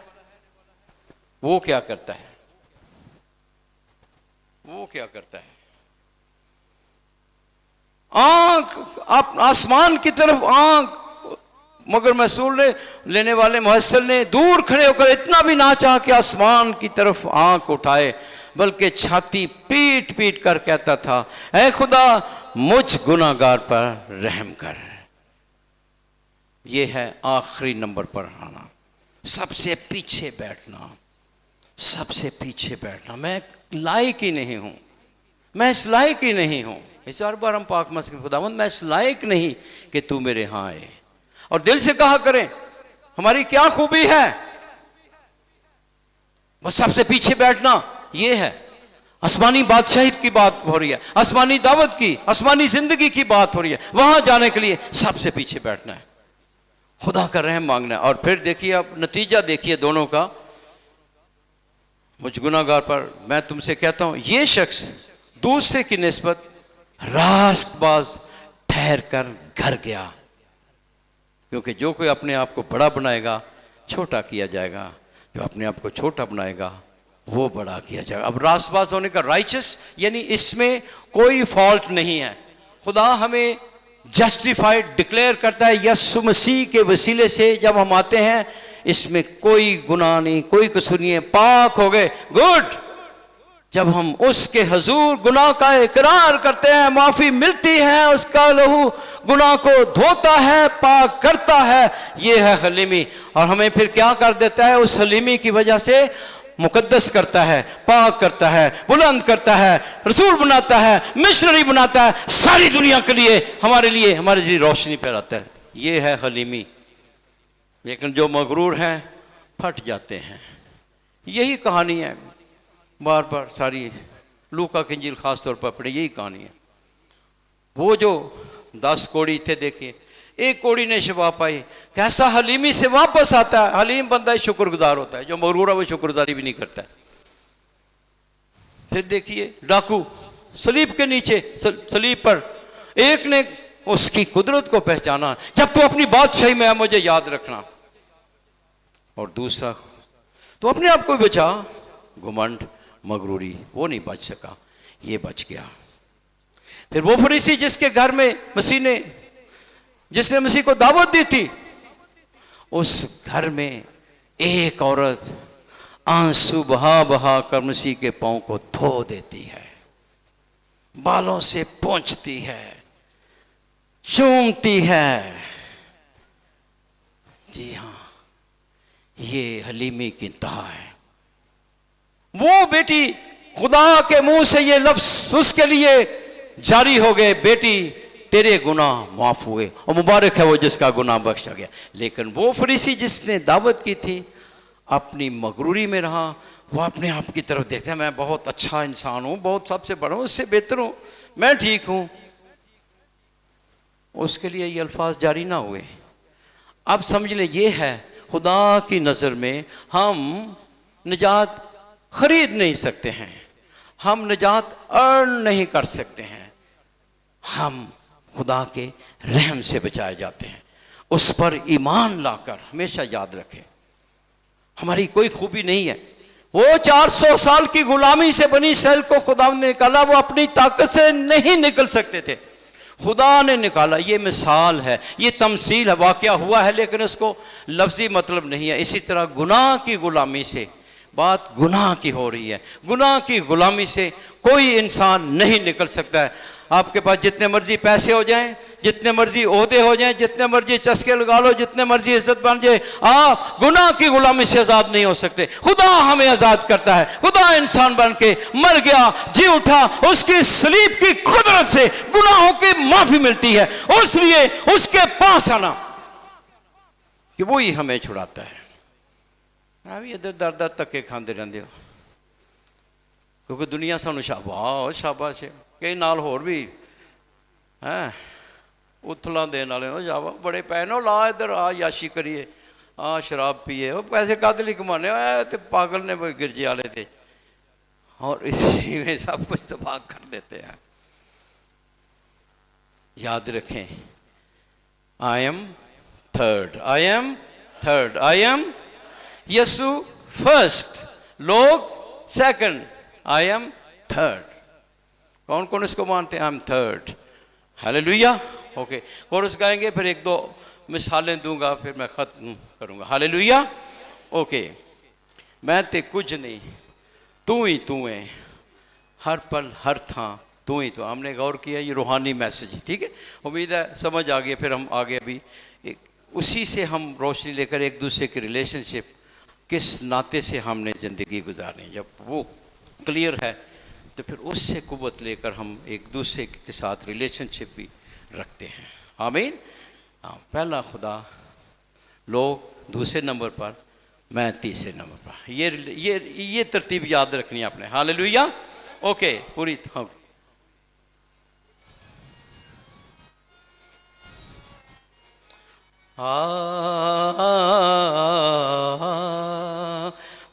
वो क्या करता है, वो क्या करता है? आंख आप आसमान की तरफ आंख, मगर महसूल लेने वाले मुहस्सिल ने दूर खड़े होकर इतना भी ना चाहा कि आसमान की तरफ आंख उठाए, बल्कि छाती पीट पीट कर कहता था, ऐ खुदा मुझ गुनाहगार पर रहम कर। यह है आखिरी नंबर पर आना, सबसे पीछे बैठना, सबसे पीछे बैठना। मैं लायक ही नहीं हूं, मैं इस लायक ही नहीं हूं। इस हर बार हम पाक मस्जिद खुदावंद, मैं इस लायक नहीं कि तू मेरे यहां आए। और दिल से कहा करें, हमारी क्या खूबी है, बस सबसे पीछे बैठना। यह है आसमानी बादशाही की बात हो रही है, आसमानी दावत की, आसमानी जिंदगी की बात हो रही है। वहां जाने के लिए सबसे पीछे बैठना है, खुदा का रहम मांगना है। और फिर देखिए, अब नतीजा देखिए दोनों का। मुझ गुनाहगार पर मैं तुमसे कहता हूं, यह शख्स दूसरे की निस्बत रास्तबाज ठहर कर घर गया, क्योंकि जो कोई अपने आप को बड़ा बनाएगा छोटा किया जाएगा, जो अपने आप को छोटा बनाएगा वो बड़ा किया जाएगा। अब रास्तबाज होने का, राइचस यानी इसमें कोई फॉल्ट नहीं है। खुदा हमें जस्टिफाइड डिक्लेयर करता है यीशु मसीह के वसीले से। जब हम आते हैं इसमें कोई गुनाह नहीं, कोई कसूर नहीं है, पाक हो गए, गुड। जब हम उसके हुजूर गुनाह का इकरार करते हैं, माफी मिलती है, उसका लहू गुनाह को धोता है, पाक करता है, ये है हलीमी। और हमें फिर क्या कर देता है, उस हलीमी की वजह से मुकद्दस करता है, पाक करता है, बुलंद करता है, रसूल बनाता है, मिशनरी बनाता है, सारी दुनिया के लिए, हमारे लिए, हमारे लिए रोशनी फैलाता है। ये है हलीमी। लेकिन जो मगरूर हैं फट जाते हैं। यही कहानी है, बार बार सारी लूका की इंजील खास तौर पर पढ़े, यही कहानी है। वो जो 10 कोड़ी थे, देखिए एक कोड़ी ने शफा पाई, कैसा हलीमी से वापस आता है। हलीम बंदा शुक्रगुजार होता है, जो मगरूर है वो शुक्रगुजारी भी नहीं करता है। फिर देखिए डाकू सलीब के नीचे, सलीब पर, एक ने उसकी कुदरत को पहचाना, जब तू अपनी बादशाही में है मुझे याद रखना। और दूसरा, तो अपने आप को बचा, घुमंड, मगरूरी, वो नहीं बच सका, ये बच गया। फिर वो फरीसी जिसके घर में मसीह ने, जिसने मसीह को दावत दी थी, उस घर में एक औरत आंसू बहा बहा कर मसीह के पांव को धो देती है, बालों से पोंछती है, चूमती है। जी हां, ये हलीमी की इंतहा है। वो बेटी, खुदा के मुंह से ये लफ्ज उसके लिए जारी हो गए, बेटी तेरे गुनाह माफ हुए, और मुबारक है वो जिसका गुनाह बख्शा गया। लेकिन वो फरीसी जिसने दावत की थी, अपनी मगरूरी में रहा। वो अपने आप की तरफ देखता है, मैं बहुत अच्छा इंसान हूं, बहुत सबसे बड़ा हूं, उससे बेहतर हूं, मैं ठीक हूं। उसके लिए ये अल्फाज जारी ना हुए। अब समझ ले, ये है खुदा की नज़र में हम निजात खरीद नहीं सकते हैं, हम निजात अर्न नहीं कर सकते हैं, हम खुदा के रहम से बचाए जाते हैं। उस पर ईमान लाकर हमेशा याद रखें, हमारी कोई खूबी नहीं है। वो 400 साल की गुलामी से बनी इसराइल को खुदा ने निकाला, वो अपनी ताकत से नहीं निकल सकते थे, खुदा ने निकाला। ये मिसाल है, ये तमसील है, वाक़या हुआ है, लेकिन इसको लफ्ज़ी मतलब नहीं है। इसी तरह गुनाह की गुलामी से, बात गुनाह की हो रही है, गुनाह की गुलामी से कोई इंसान नहीं निकल सकता है। आपके पास जितने मर्जी पैसे हो जाएं, जितने मर्जी ओहदे हो जाएं, जितने मर्जी चस्के लगा लो, जितने मर्जी इज्जत बन जाए, आप गुनाह की गुलामी से आज़ाद नहीं हो सकते। खुदा हमें आज़ाद करता है। खुदा इंसान बन के मर गया, जी उठा, उसकी सलीब की कुदरत से गुनाहों की माफी मिलती है। इसलिए उसके पास आना कि वो ही हमें छुड़ाता है। अभी इधर दर दर तक के खाते रहते हो, क्योंकि दुनिया सानू शाबाश शाबाश है, कई नाल होर भी हैं उथलां देने वाले हो शाबा बड़े पैनो ला इधर आ याशी करिए आ शराब पिए वो पैसे कद लिए कमाने तो पागल ने गिरजे वाले थे और इसी में सब कुछ तबाह कर देते हैं। याद रखें I am third, I am third, I am Yesu first, लोग सेकंड, आई एम थर्ड। कौन कौन इसको मानते हैं? I am third. Hallelujah. Okay chorus गाएंगे, फिर एक दो मिसालें दूंगा, फिर मैं ख़त्म करूंगा। हालेलुया। ओके मैं ते कुछ नहीं, तू ही तू है, हर पल हर था तू ही तो। हमने गौर किया ये रूहानी मैसेज, ठीक है, उम्मीद है समझ आ गया। फिर हम आगे अभी उसी से हम रोशनी लेकर एक दूसरे की रिलेशनशिप किस नाते से हमने ज़िंदगी गुजारनी, जब वो क्लियर है तो फिर उससे कुव्वत लेकर हम एक दूसरे के साथ रिलेशनशिप भी रखते हैं। आमीन। हाँ, पहला खुदा, लोग दूसरे नंबर पर, मैं तीसरे नंबर पर। ये तरतीब याद रखनी है आपने। हालेलुया। ओके पूरी हाँ।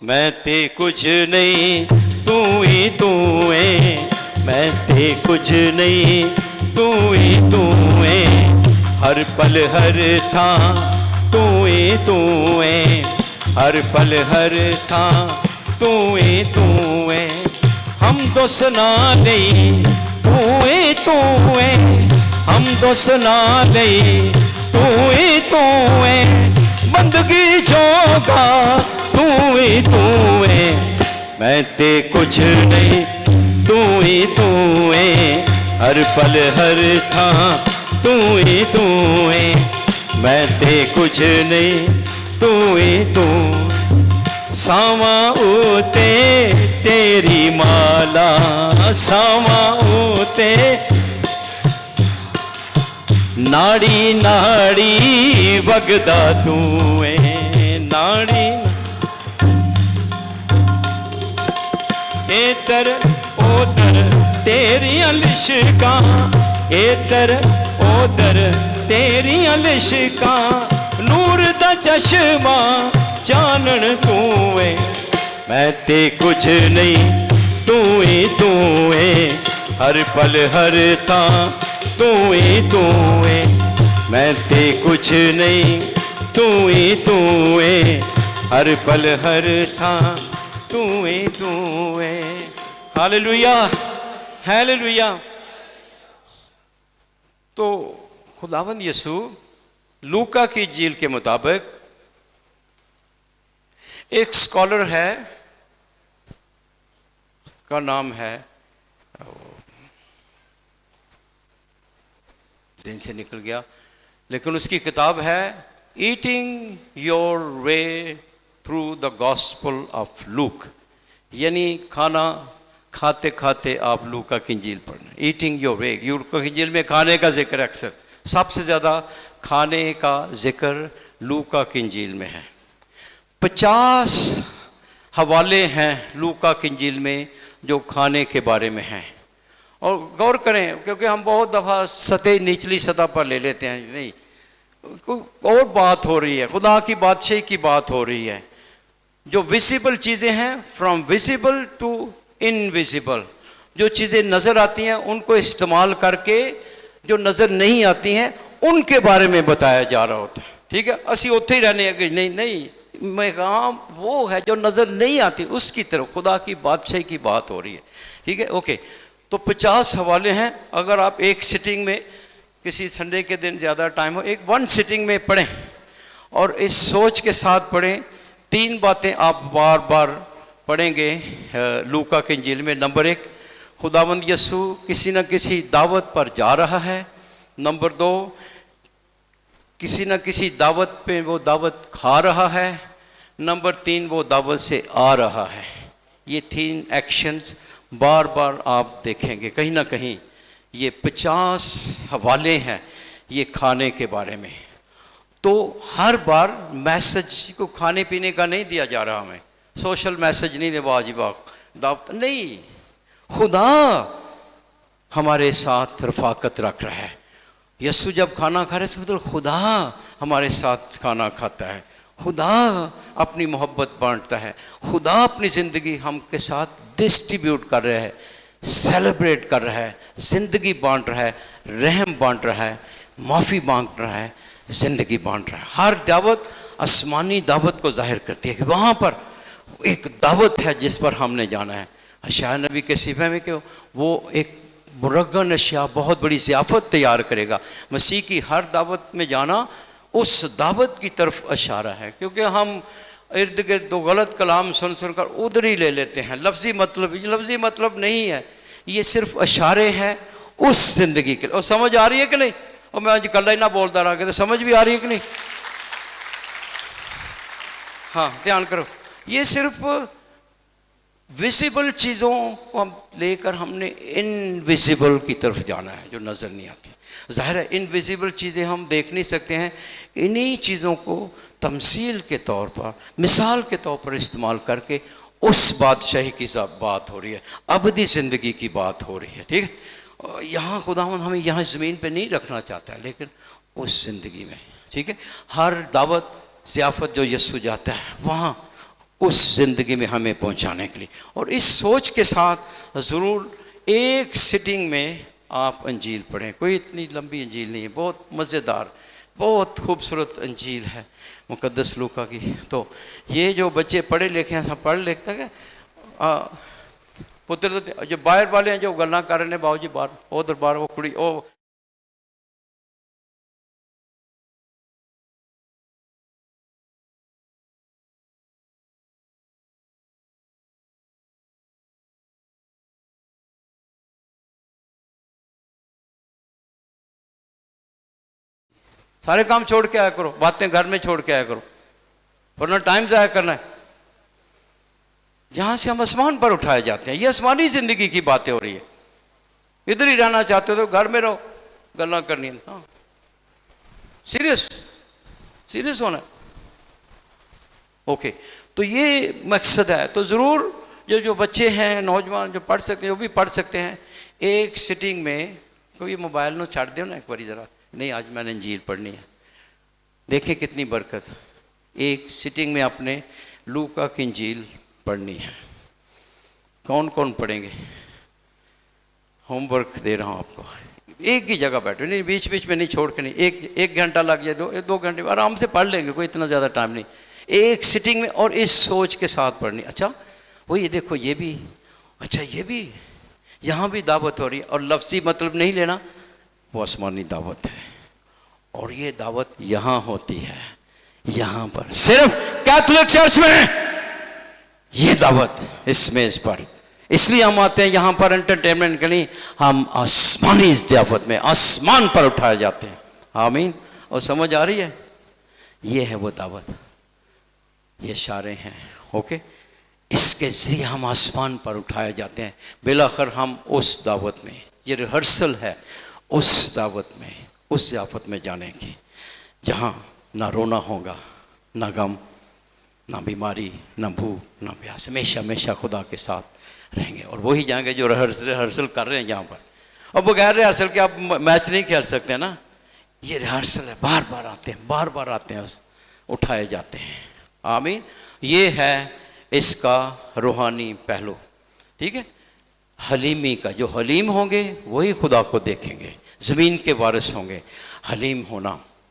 मैं ते कुछ नहीं, तू ही तू है, मैं ते कुछ नहीं, तू ही तू है, हर पल हर था तू ही तू है, हर पल हर था तू ही तू है। हम तो सुना नहीं तू ही तू है, हम तो सुना नहीं तू ही तू है, बंदगी जोगा तू ही तू है, मैं ते कुछ नहीं, तू ही तू है, हर पल हर था तू ही तू है, मैं ते कुछ नहीं, तू ही तू। सावा उते तेरी माला, सावा उते नाड़ी नाड़ी वगदा तू है, नाड़ी एतर ओतर तेरियां लिशकां, एतर ओतर तेरियां लिशकां, नूर दा चश्मा चानन तू है, मैं ते कुछ नहीं, तू ही तू है, हर पल हर था तू ही तू है, मैं ते कुछ नहीं, तू ही तू है, हर पल हर था तू ही तू है। Hallelujah hallelujah. तो खुदावंद यीशु लूका की इंजील के मुताबिक, एक स्कॉलर है का नाम है, दिन से निकल गया, लेकिन उसकी किताब है eating your way through the gospel of look, यानी खाना खाते खाते आप लूका की इंजील पढ़ना। ईटिंग योर वे, लूका की इंजील में खाने का जिक्र अक्सर, सबसे ज़्यादा खाने का जिक्र लूका की इंजील में है। 50 हवाले हैं लूका की इंजील में जो खाने के बारे में हैं। और गौर करें, क्योंकि हम बहुत दफ़ा सतह निचली सतह पर ले लेते हैं, नहीं और बात हो रही है, खुदा की बादशाही की बात हो रही है। जो विजिबल चीज़ें हैं, फ्रॉम विजिबल टू इनविजिबल, जो चीज़ें नज़र आती हैं उनको इस्तेमाल करके जो नज़र नहीं आती हैं उनके बारे में बताया जा रहा होता है। ठीक है, असी उत्थे ही रहने कि नहीं नहीं, मैं कहा वो है जो नज़र नहीं आती, उसकी तरफ खुदा की बादशाही की बात हो रही है। ठीक है, ओके। तो 50 हवाले हैं। अगर आप एक सिटिंग में, किसी संडे के दिन ज़्यादा टाइम हो, एक वन सिटिंग में पढ़ें और इस सोच के साथ पढ़ें, 3 बातें आप बार बार पढ़ेंगे लूका के इंजील में। नंबर 1, खुदावंद यीशु किसी न किसी दावत पर जा रहा है। नंबर 2, किसी न किसी दावत पे वो दावत खा रहा है। नंबर 3, वो दावत से आ रहा है। ये 3 एक्शंस बार बार आप देखेंगे कहीं ना कहीं। ये 50 हवाले हैं ये खाने के बारे में। तो हर बार मैसेज को खाने पीने का नहीं दिया जा रहा, हमें सोशल मैसेज नहीं दे, वाह जी वाह दावत नहीं, खुदा हमारे साथ रफाकत रख रहा है। यीशु जब खाना खा रहे इसका मतलब खुदा हमारे साथ खाना खाता है, खुदा अपनी मोहब्बत बांटता है, खुदा अपनी ज़िंदगी हम के साथ डिस्ट्रीब्यूट कर रहा है, सेलिब्रेट कर रहा है, ज़िंदगी बांट रहा है, रहम बांट रहा है, माफ़ी मांग रहा है, ज़िंदगी बांट रहा है। हर दावत आसमानी दावत को जाहिर करती है कि वहाँ पर एक दावत है जिस पर हमने जाना है। अशाया नबी के सिफे में क्यों वो एक मुरगन अशिया बहुत बड़ी ज़ियाफ़त तैयार करेगा। मसीह की हर दावत में जाना उस दावत की तरफ इशारा है, क्योंकि हम इर्द गिर्द दो गलत कलाम सुन सुनकर उधर ही ले लेते हैं। लफ्ज़ी मतलब नहीं है, ये सिर्फ इशारे हैं उस ज़िंदगी के। और समझ आ रही है कि नहीं? और मैं आज कल ही ना बोलता रहा कि तो समझ भी आ रही है कि नहीं? हाँ, ध्यान करो, ये सिर्फ विजिबल चीज़ों को हम लेकर हमने इनविजिबल की तरफ जाना है जो नज़र नहीं आती। ज़ाहिर है इनविजिबल चीज़ें हम देख नहीं सकते हैं, इन्हीं चीज़ों को तमसील के तौर पर, मिसाल के तौर पर इस्तेमाल करके उस बादशाही की बात हो रही है, अबदी ज़िंदगी की बात हो रही है। ठीक है, यहाँ खुदावंद हमें यहाँ ज़मीन पे नहीं रखना चाहता है, लेकिन उस ज़िंदगी में। ठीक है, हर दावत ज़ियाफ़त जो यीशु जाता है वहाँ उस ज़िंदगी में हमें पहुँचाने के लिए। और इस सोच के साथ ज़रूर एक सिटिंग में आप अंजील पढ़ें। कोई इतनी लंबी अंजील नहीं है, बहुत मज़ेदार, बहुत खूबसूरत अंजील है मुक़द्दस लूका की। तो ये जो बच्चे पढ़े लिखे हैं सब पढ़ लिखते हैं। पुत्र जो बाहर वाले हैं जो गल्ला कर रहे हैं, बाबू जी बाहर उधर बाहर वो कुड़ी ओ सारे काम छोड़ के आया करो, बातें घर में छोड़ के आया करो, वरना टाइम ज़ाया करना है। जहाँ से हम आसमान पर उठाए जाते हैं, ये आसमानी ज़िंदगी की बातें हो रही है। इधर ही रहना चाहते हो तो घर में रहो, गल्ला करनी है। हाँ, सीरियस होना है। ओके, तो ये मकसद है। तो ज़रूर जो बच्चे हैं, नौजवान जो पढ़ सकते हैं, वो भी पढ़ सकते हैं एक सिटिंग में। कोई मोबाइल न छाड़ दो ना एक बारी ज़रा, नहीं आज मैंने अंजील पढ़नी है। देखिए कितनी बरकत, एक सिटिंग में आपने लूका की अंजील पढ़नी है। कौन कौन पढ़ेंगे? होमवर्क दे रहा हूँ आपको, एक ही जगह बैठो, नहीं बीच बीच में नहीं छोड़ के नहीं। एक घंटा लग जाए, दो घंटे आराम से पढ़ लेंगे, कोई इतना ज़्यादा टाइम नहीं। एक सिटिंग में और इस सोच के साथ पढ़नी। अच्छा वो ये देखो, ये भी अच्छा, ये भी यहाँ भी दावत हो रही है। और लफ्ज़ी मतलब नहीं लेना, वो आसमानी दावत है। और ये दावत यहाँ होती है, यहाँ पर सिर्फ कैथोलिक चर्च में ये दावत, इस मेज़ पर। इसलिए हम आते हैं यहाँ पर एंटरटेनमेंट के लिए, हम आसमानी इस दावत में आसमान पर उठाए जाते हैं। आमीन। और समझ आ रही है? ये है वो दावत, ये इशारे हैं। ओके, इसके ज़रिए हम आसमान पर उठाए जाते हैं। बिलाखिर हम उस दावत में, ये रिहर्सल है उस दावत में, उस ज़ियाफ़त में जाने की, जहाँ ना रोना होगा, ना गम, ना बीमारी, ना भूख, ना प्यास। हमेशा हमेशा खुदा के साथ रहेंगे। और वही जाएंगे जो रिहर्सल कर रहे हैं यहाँ पर। और बगैर रिहर्सल के आप मैच नहीं खेल सकते ना, ये रिहर्सल है। बार बार आते हैं, उठाए जाते हैं। आमीन। ये है इसका रूहानी पहलू। ठीक है, हलीमी का, जो हलीम होंगे वही खुदा को देखेंगे, ज़मीन के वारिस होंगे। हलीम होना,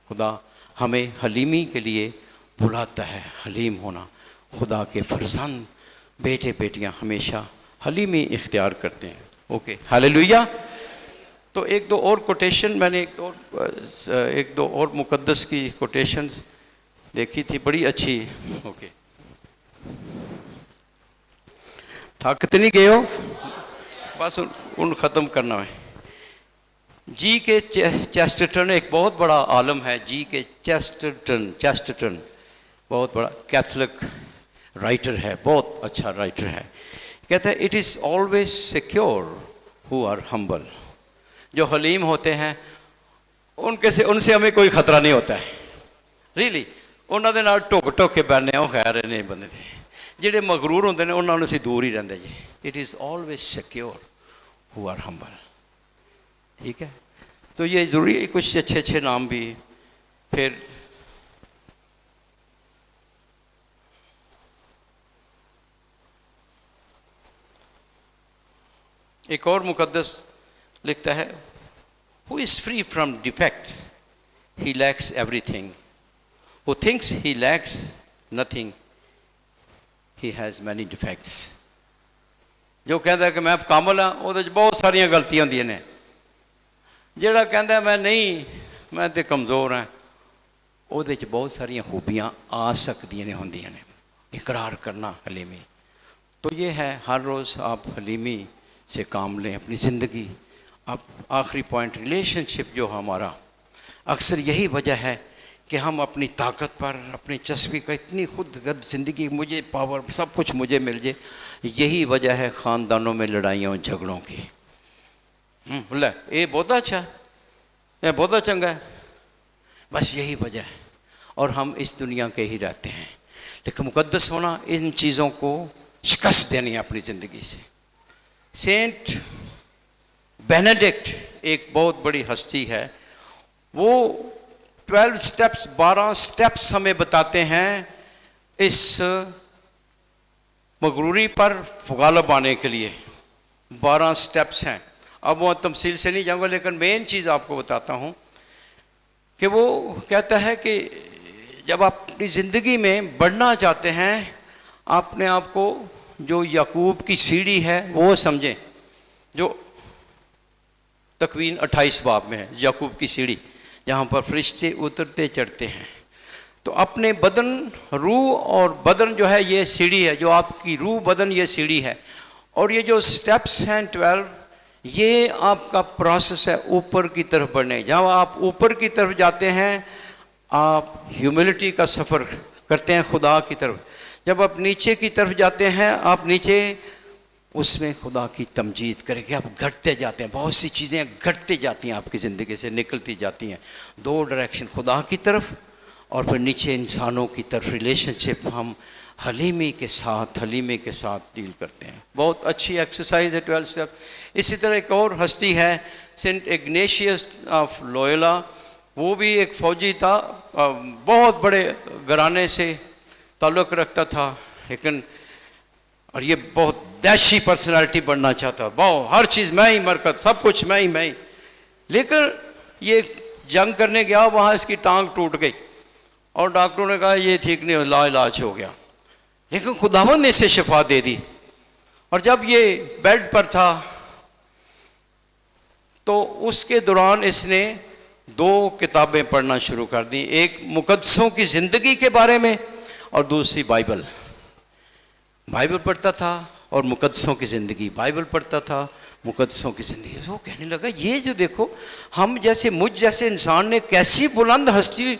खुदा हमें हलीमी के लिए बुलाता है। हलीम होना, खुदा के फर्जंद बेटे बेटियां हमेशा हलीमी इख्तियार करते हैं। Okay, hallelujah. तो एक दो और कोटेशन मैंने एक दो और मुकद्दस की कोटेशंस देखी थी, बड़ी अच्छी। ओके, थक नहीं गए हो? बस उन ख़त्म करना है। जी के चेस्टरटन एक बहुत बड़ा आलम है। जी के चेस्टरटन बहुत बड़ा कैथलिक राइटर है, बहुत अच्छा राइटर है। कहता है, it is always secure who are humble. जो हलीम होते हैं उनसे हमें कोई ख़तरा नहीं होता है। रियली उन्होंने नाल टुक टुक के बैठने, वो खैर नहीं बंदे थे। ਜਿਹੜੇ ਮਗਰੂਰ ਹੁੰਦੇ ਨੇ ਉਹਨਾਂ ਨੂੰ ਅਸੀਂ ਦੂਰ ਹੀ ਰਹਿੰਦੇ ਜੀ। It is always secure who are humble. ठीक है, तो ये ज़रूरी है कुछ अच्छे अच्छे नाम भी। फिर एक और मुकद्दस लिखता है, who is free from defects he lakhs everything, who thinks he lakhs nothing he has many defects. जो कहता है कि मैं कामल हाँ वो बहुत सारिया गलतियां होंदियां ने, ਜਿਹੜਾ ਕਹਿੰਦਾ मैं नहीं मैं तो कमज़ोर हाँ ਉਹਦੇ 'ਚ बहुत सारिया खूबियाँ आ सकदियां ने होंदियां ने। इकरार करना हलीमी, तो ये है हर रोज़ आप हलीमी से काम लें अपनी ज़िंदगी। अब आखिरी पॉइंट, रिलेशनशिप जो हमारा, अक्सर यही वजह है कि हम अपनी ताकत पर, अपनी चस्पी का इतनी खुद गर्द ज़िंदगी, मुझे पावर, सब कुछ मुझे मिल जाए, यही वजह है ख़ानदानों में लड़ाइयों झगड़ों की। बोला ये बहुत अच्छा है, ये बहुत चंगा है, बस यही वजह है। और हम इस दुनिया के ही रहते हैं, लेकिन मुकद्दस होना इन चीज़ों को शिकस्त देनी है अपनी ज़िंदगी से। सेंट बेनेडिक्ट एक बहुत बड़ी हस्ती है, वो 12 स्टेप्स, 12 स्टेप्स हमें बताते हैं इस मगरूरी पर गालिब आने के लिए। 12 स्टेप्स हैं, अब वो तफसील से नहीं जाऊँगा, लेकिन मेन चीज़ आपको बताता हूँ कि वो कहता है कि जब आप अपनी ज़िंदगी में बढ़ना चाहते हैं, अपने आप को जो याकूब की सीढ़ी है वो समझें, जो तकवीन 28 बाब में है, याकूब की सीढ़ी जहाँ पर फरिश्ते उतरते चढ़ते हैं। तो अपने बदन, रूह और बदन जो है ये सीढ़ी है, जो आपकी रूह बदन ये सीढ़ी है। और ये जो स्टेप्स हैं 12, ये आपका प्रोसेस है ऊपर की तरफ बढ़ने। जहाँ आप ऊपर की तरफ जाते हैं आप ह्यूमिलिटी का सफ़र करते हैं खुदा की तरफ, जब आप नीचे की तरफ जाते हैं आप नीचे उसमें खुदा की तमजीद करके आप घटते जाते हैं। बहुत सी चीज़ें घटती जाती हैं आपकी ज़िंदगी से, निकलती जाती हैं, दो डायरेक्शन, खुदा की तरफ और फिर नीचे इंसानों की तरफ। रिलेशनशिप हम हलीमी के साथ डील करते हैं। बहुत अच्छी एक्सरसाइज है 12 स्टेप। इसी तरह एक और हस्ती है सेंट इग्नेशियस ऑफ लोयोला, वो भी एक फ़ौजी था, बहुत बड़े घराने से ताल्लुक़ रखता था, लेकिन और ये बहुत दैशी पर्सनालिटी बनना चाहता, बहुत हर चीज़ मैं ही, मरकत सब कुछ मैं ही। लेकिन ये जंग करने गया, वहाँ इसकी टांग टूट गई और डॉक्टरों ने कहा ये ठीक नहीं, लाइलाज हो गया, लेकिन खुदावंद ने इसे शिफा दे दी। और जब ये बेड पर था तो उसके दौरान इसने 2 किताबें पढ़ना शुरू कर दी, एक मुकद्दसों की ज़िंदगी के बारे में और दूसरी बाइबल पढ़ता था और मुकद्दसों की ज़िंदगी, बाइबल पढ़ता था, मुकद्दसों की ज़िंदगी। वो कहने लगा ये जो देखो, हम जैसे, मुझ जैसे इंसान ने कैसी बुलंद हस्ती,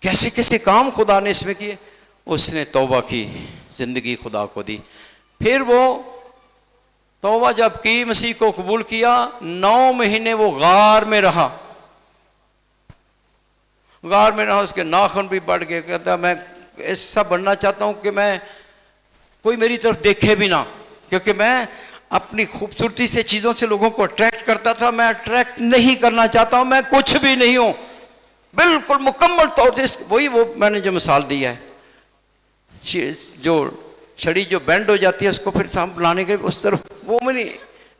कैसे कैसे काम खुदा ने इसमें किए। उसने तौबा की, ज़िंदगी खुदा को दी। फिर वो तौबा जब की, मसीह को कबूल किया, 9 महीने वो गार में रहा, उसके नाखून भी बढ़ गए। कहता मैं ऐसा बनना चाहता हूँ कि मैं कोई मेरी तरफ देखे भी ना, क्योंकि मैं अपनी खूबसूरती से, चीज़ों से लोगों को अट्रैक्ट करता था, मैं अट्रैक्ट नहीं करना चाहता हूँ, मैं कुछ भी नहीं हूँ, बिल्कुल मुकम्मल तौर से। वही वो मैंने जो मिसाल दी है, जो छड़ी जो बेंड हो जाती है उसको फिर साम लाने के उस तरफ, वो मैंने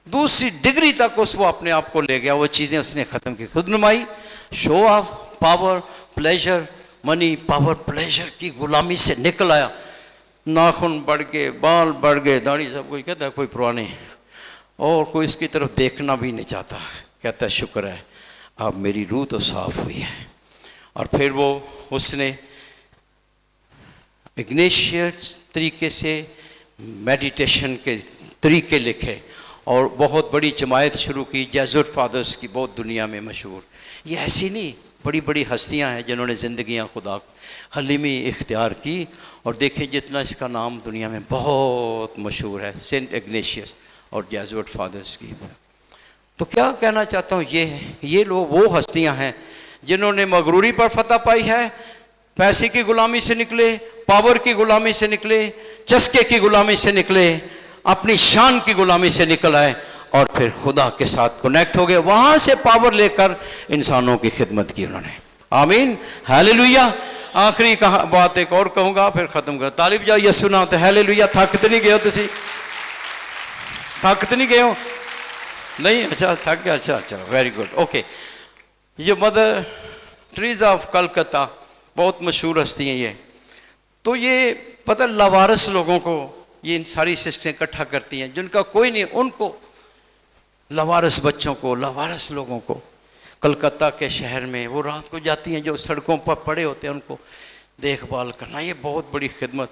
दूसरी डिग्री तक वो अपने आप को ले गया। वो चीज़ें उसने ख़त्म की, खुदनुमाई, show off, power, pleasure, money, power, pleasure की गुलामी से निकल आया। नाखून बढ़ गए, बाल बढ़ गए, दाढ़ी, सब कोई कहता है कोई परवाह नहीं, और कोई इसकी तरफ देखना भी नहीं चाहता। कहता है शुक्र है अब मेरी रूह तो साफ हुई है। और फिर वो उसने इग्नेशियस तरीके से मेडिटेशन के तरीके लिखे और बहुत बड़ी जमायत शुरू की, जेजुट फादर्स की, बहुत दुनिया में मशहूर। ये ऐसी नहीं, बड़ी बड़ी हस्तियां हैं जिन्होंने ज़िंदगियां खुदा हलीमी इख्तियार की। और देखें जितना इसका नाम दुनिया में बहुत मशहूर है, सेंट इग्नेशियस और जेजुट फादर्स की। तो क्या कहना चाहता हूँ, ये लोग वो हस्तियां हैं जिन्होंने मगरूरी पर फतह पाई है, पैसे की गुलामी से निकले, पावर की गुलामी से निकले, चस्के की गुलामी से निकले, अपनी शान की गुलामी से निकल आए और फिर खुदा के साथ कनेक्ट हो गए, वहां से पावर लेकर इंसानों की खिदमत की उन्होंने। आमीन, हालेलुया। आखिरी बात एक और कहूंगा फिर खत्म कर। तालिब जाओ ये सुना तो हालेलुया। थक तो नहीं गए हो तुसी? थक तो नहीं गए हो? नहीं, अच्छा थक गया, अच्छा अच्छा, वेरी गुड, ओके। ये मदर टेरेसा ऑफ कलकत्ता बहुत मशहूर हस्ती हैं ये। तो ये पता लावारिस लोगों को ये इन सारी सिस्टें इकट्ठा करती हैं, जिनका कोई नहीं, उनको लावारिस बच्चों को, लावारिस लोगों को कलकत्ता के शहर में वो रात को जाती हैं, जो सड़कों पर पड़े होते हैं उनको देखभाल करना, ये बहुत बड़ी खिदमत।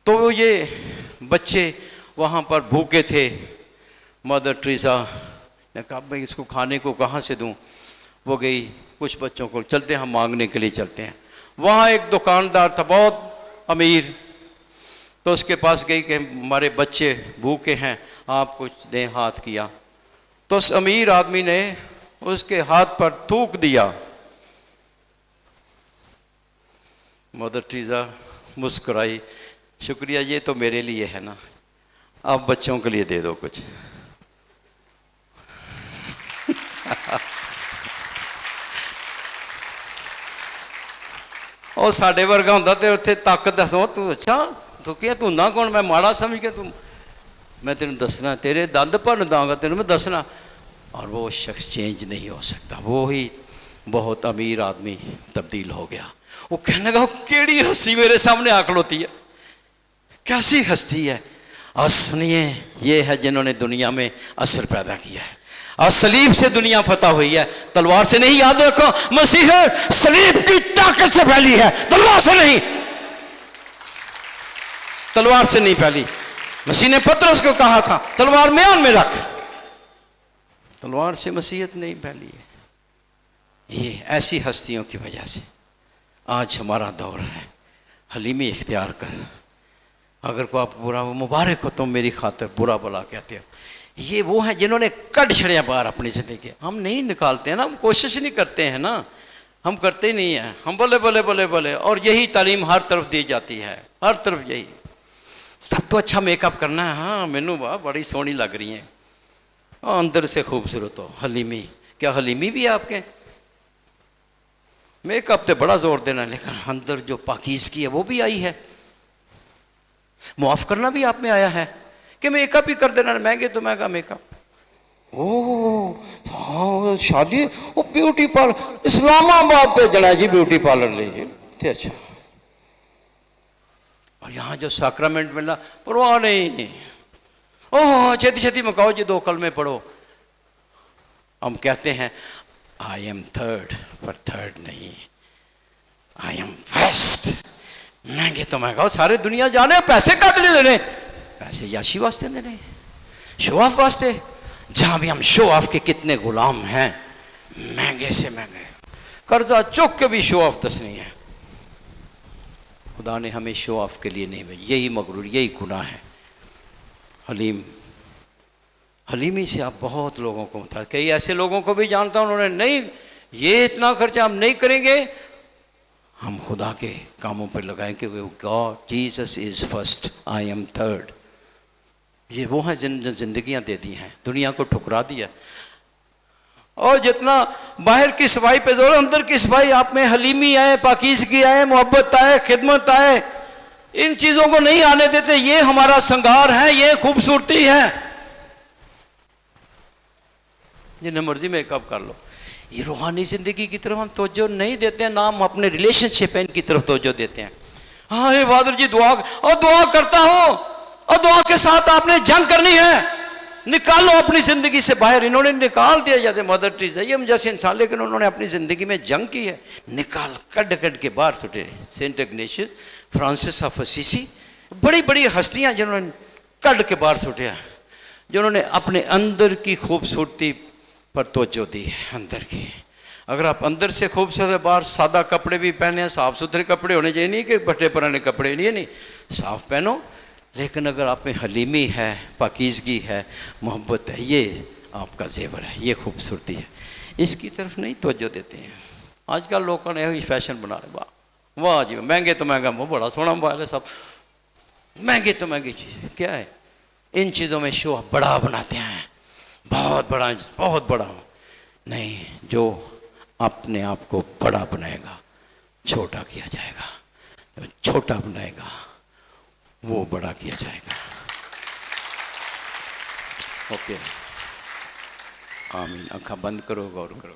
तो ये बच्चे वहाँ पर भूखे थे। मदर टेरेसा ने कहा भाई इसको खाने को कहाँ से दूँ। वो गई, कुछ बच्चों को चलते हम मांगने के लिए चलते हैं। वहाँ एक दुकानदार था बहुत अमीर, तो उसके पास गई कि हमारे बच्चे भूखे हैं, आप कुछ दें। हाथ किया तो उस अमीर आदमी ने उसके हाथ पर थूक दिया। मदर टेरेसा मुस्कुराई, शुक्रिया, ये तो मेरे लिए है ना, आप बच्चों के लिए दे दो कुछ। और साढ़े वर्गा होंदा ते उत्थे तक दसो तू, अच्छा तू क्या तू ना कौन, मैं माड़ा समझ के तू, मैं तेन दसना, तेरे दंद भन दांगा तेन मैं दसना। और वो शख्स चेंज नहीं हो सकता। वो ही बहुत अमीर आदमी तब्दील हो गया। वो कहने लगा केड़ी हस्ती मेरे सामने आ खड़ोती है, कैसी हस्ती है। और सुनिए, ये है जिन्होंने दुनिया में असर पैदा किया है। और सलीब से दुनिया फतह हुई है, तलवार से नहीं। याद रखो, मसीह सलीब की ताकत से फैली है, तलवार से नहीं, तलवार से नहीं फैली। मसीह ने पतरस को कहा था तलवार म्यान में रख, तलवार से मसीहत नहीं फैली है। ये ऐसी हस्तियों की वजह से आज हमारा दौर है। हलीमी इख्तियार कर, अगर को आप बुरा, वो मुबारक हो तुम मेरी खातिर बुरा भला कहते हो। ये वो है जिन्होंने कट छड़िया बाहर अपनी जिंदगी। हम नहीं निकालते हैं ना, हम कोशिश नहीं करते हैं ना, हम करते ही नहीं है, हम बोले बोले बोले बोले। और यही तालीम हर तरफ दी जाती है, हर तरफ यही। सब तो अच्छा मेकअप करना है, हाँ मैनू वाह बड़ी सोहनी लग रही है, अंदर से खूबसूरत हो। हलीमी, क्या हलीमी भी है आपके? मेकअप पे बड़ा जोर देना, लेकिन अंदर जो पाकीज़गी है वो भी आई है। मुआफ़ करना भी आप में आया है कि मेकअप ही कर देना, महंगे तो महंगा मेकअप। ओ हाँ, शादी वो ब्यूटी पार्लर इस्लामाबाद पे जड़ा जी, ब्यूटी पार्लर लीजिए। अच्छा, और यहाँ जो सैक्रामेंट मिलना परवाह नहीं, ओह छेती छेती मकाओ जी, 2 कलमे पढ़ो। हम कहते हैं आई एम थर्ड, पर थर्ड नहीं, आई एम फर्स्ट। महंगे तो महंगा, सारे दुनिया जाने, पैसे का नहीं देने, पैसे याशी वास्ते देने, शो ऑफ वास्ते। जहां भी हम शो ऑफ के कितने गुलाम हैं, महंगे से महंगे कर्जा चुक के भी शो ऑफ दसनी है। खुदा ने हमें शो ऑफ के लिए नहीं भेजा, यही मगरूर, यही गुनाह है। हलीमी से आप बहुत लोगों को था, कई ऐसे लोगों को भी जानता हूं, उन्होंने नहीं, ये इतना खर्चा हम नहीं करेंगे, हम खुदा के कामों पर लगाएं कि God Jesus is first, I am third. ये वो हैं जिन जिंदगियां दे दी हैं, दुनिया को ठुकरा दिया। और जितना बाहर की सफाई पे जोर, अंदर की सफाई आप में हलीमी आए, पाकीज़गी आए, मोहब्बत आए, खिदमत आए, इन चीजों को नहीं आने देते। ये हमारा श्रृंगार है, ये खूबसूरती है। जिन्हें मर्जी मेकअप कर लो, ये रूहानी जिंदगी की तरफ हम तवज्जो नहीं देते हैं, ना हम अपने रिलेशनशिप है इनकी तरफ तवज्जो देते हैं। हाँ ये बहादुर जी दुआ, और दुआ करता हूं, और दुआ के साथ आपने जंग करनी है, निकालो अपनी जिंदगी से बाहर। इन्होंने निकाल दिया जाते, मदर टेरेसा ये हम जैसे इंसान, लेकिन उन्होंने अपनी जिंदगी में जंग की है, निकाल कट कट के बाहर छुटे। Saint Ignatius, Francis of Assisi, बड़ी बड़ी हस्तियां जिन्होंने कट के बाहर छुटे हैं, जिन्होंने अपने अंदर की खूबसूरती पर तवज्जो दी है, अंदर की। अगर आप अंदर से खूबसूरत, बाहर सादा कपड़े भी पहने, साफ सुथरे कपड़े होने चाहिए, नहीं कि फटे पुराने कपड़े, नहीं साफ पहनो, लेकिन अगर आप में हलीमी है, पाकीज़गी है, मोहब्बत है, ये आपका जेवर है, ये खूबसूरती है, इसकी तरफ नहीं तवज्जो देते हैं। आजकल लोगों ने यही फैशन बना रहे, वाह वाह जी महंगे तो महंगा, वो बड़ा सोहना मोबाइल है सब, महंगी तो महंगी चीज़ क्या है, इन चीज़ों में शो बड़ा बनाते हैं, बहुत बड़ा बहुत बड़ा। नहीं, जो अपने आप को बड़ा बनाएगा छोटा किया जाएगा, जो छोटा बनाएगा वो बड़ा किया जाएगा। ओके, आमीन। आँखें बंद करो, गौर करो।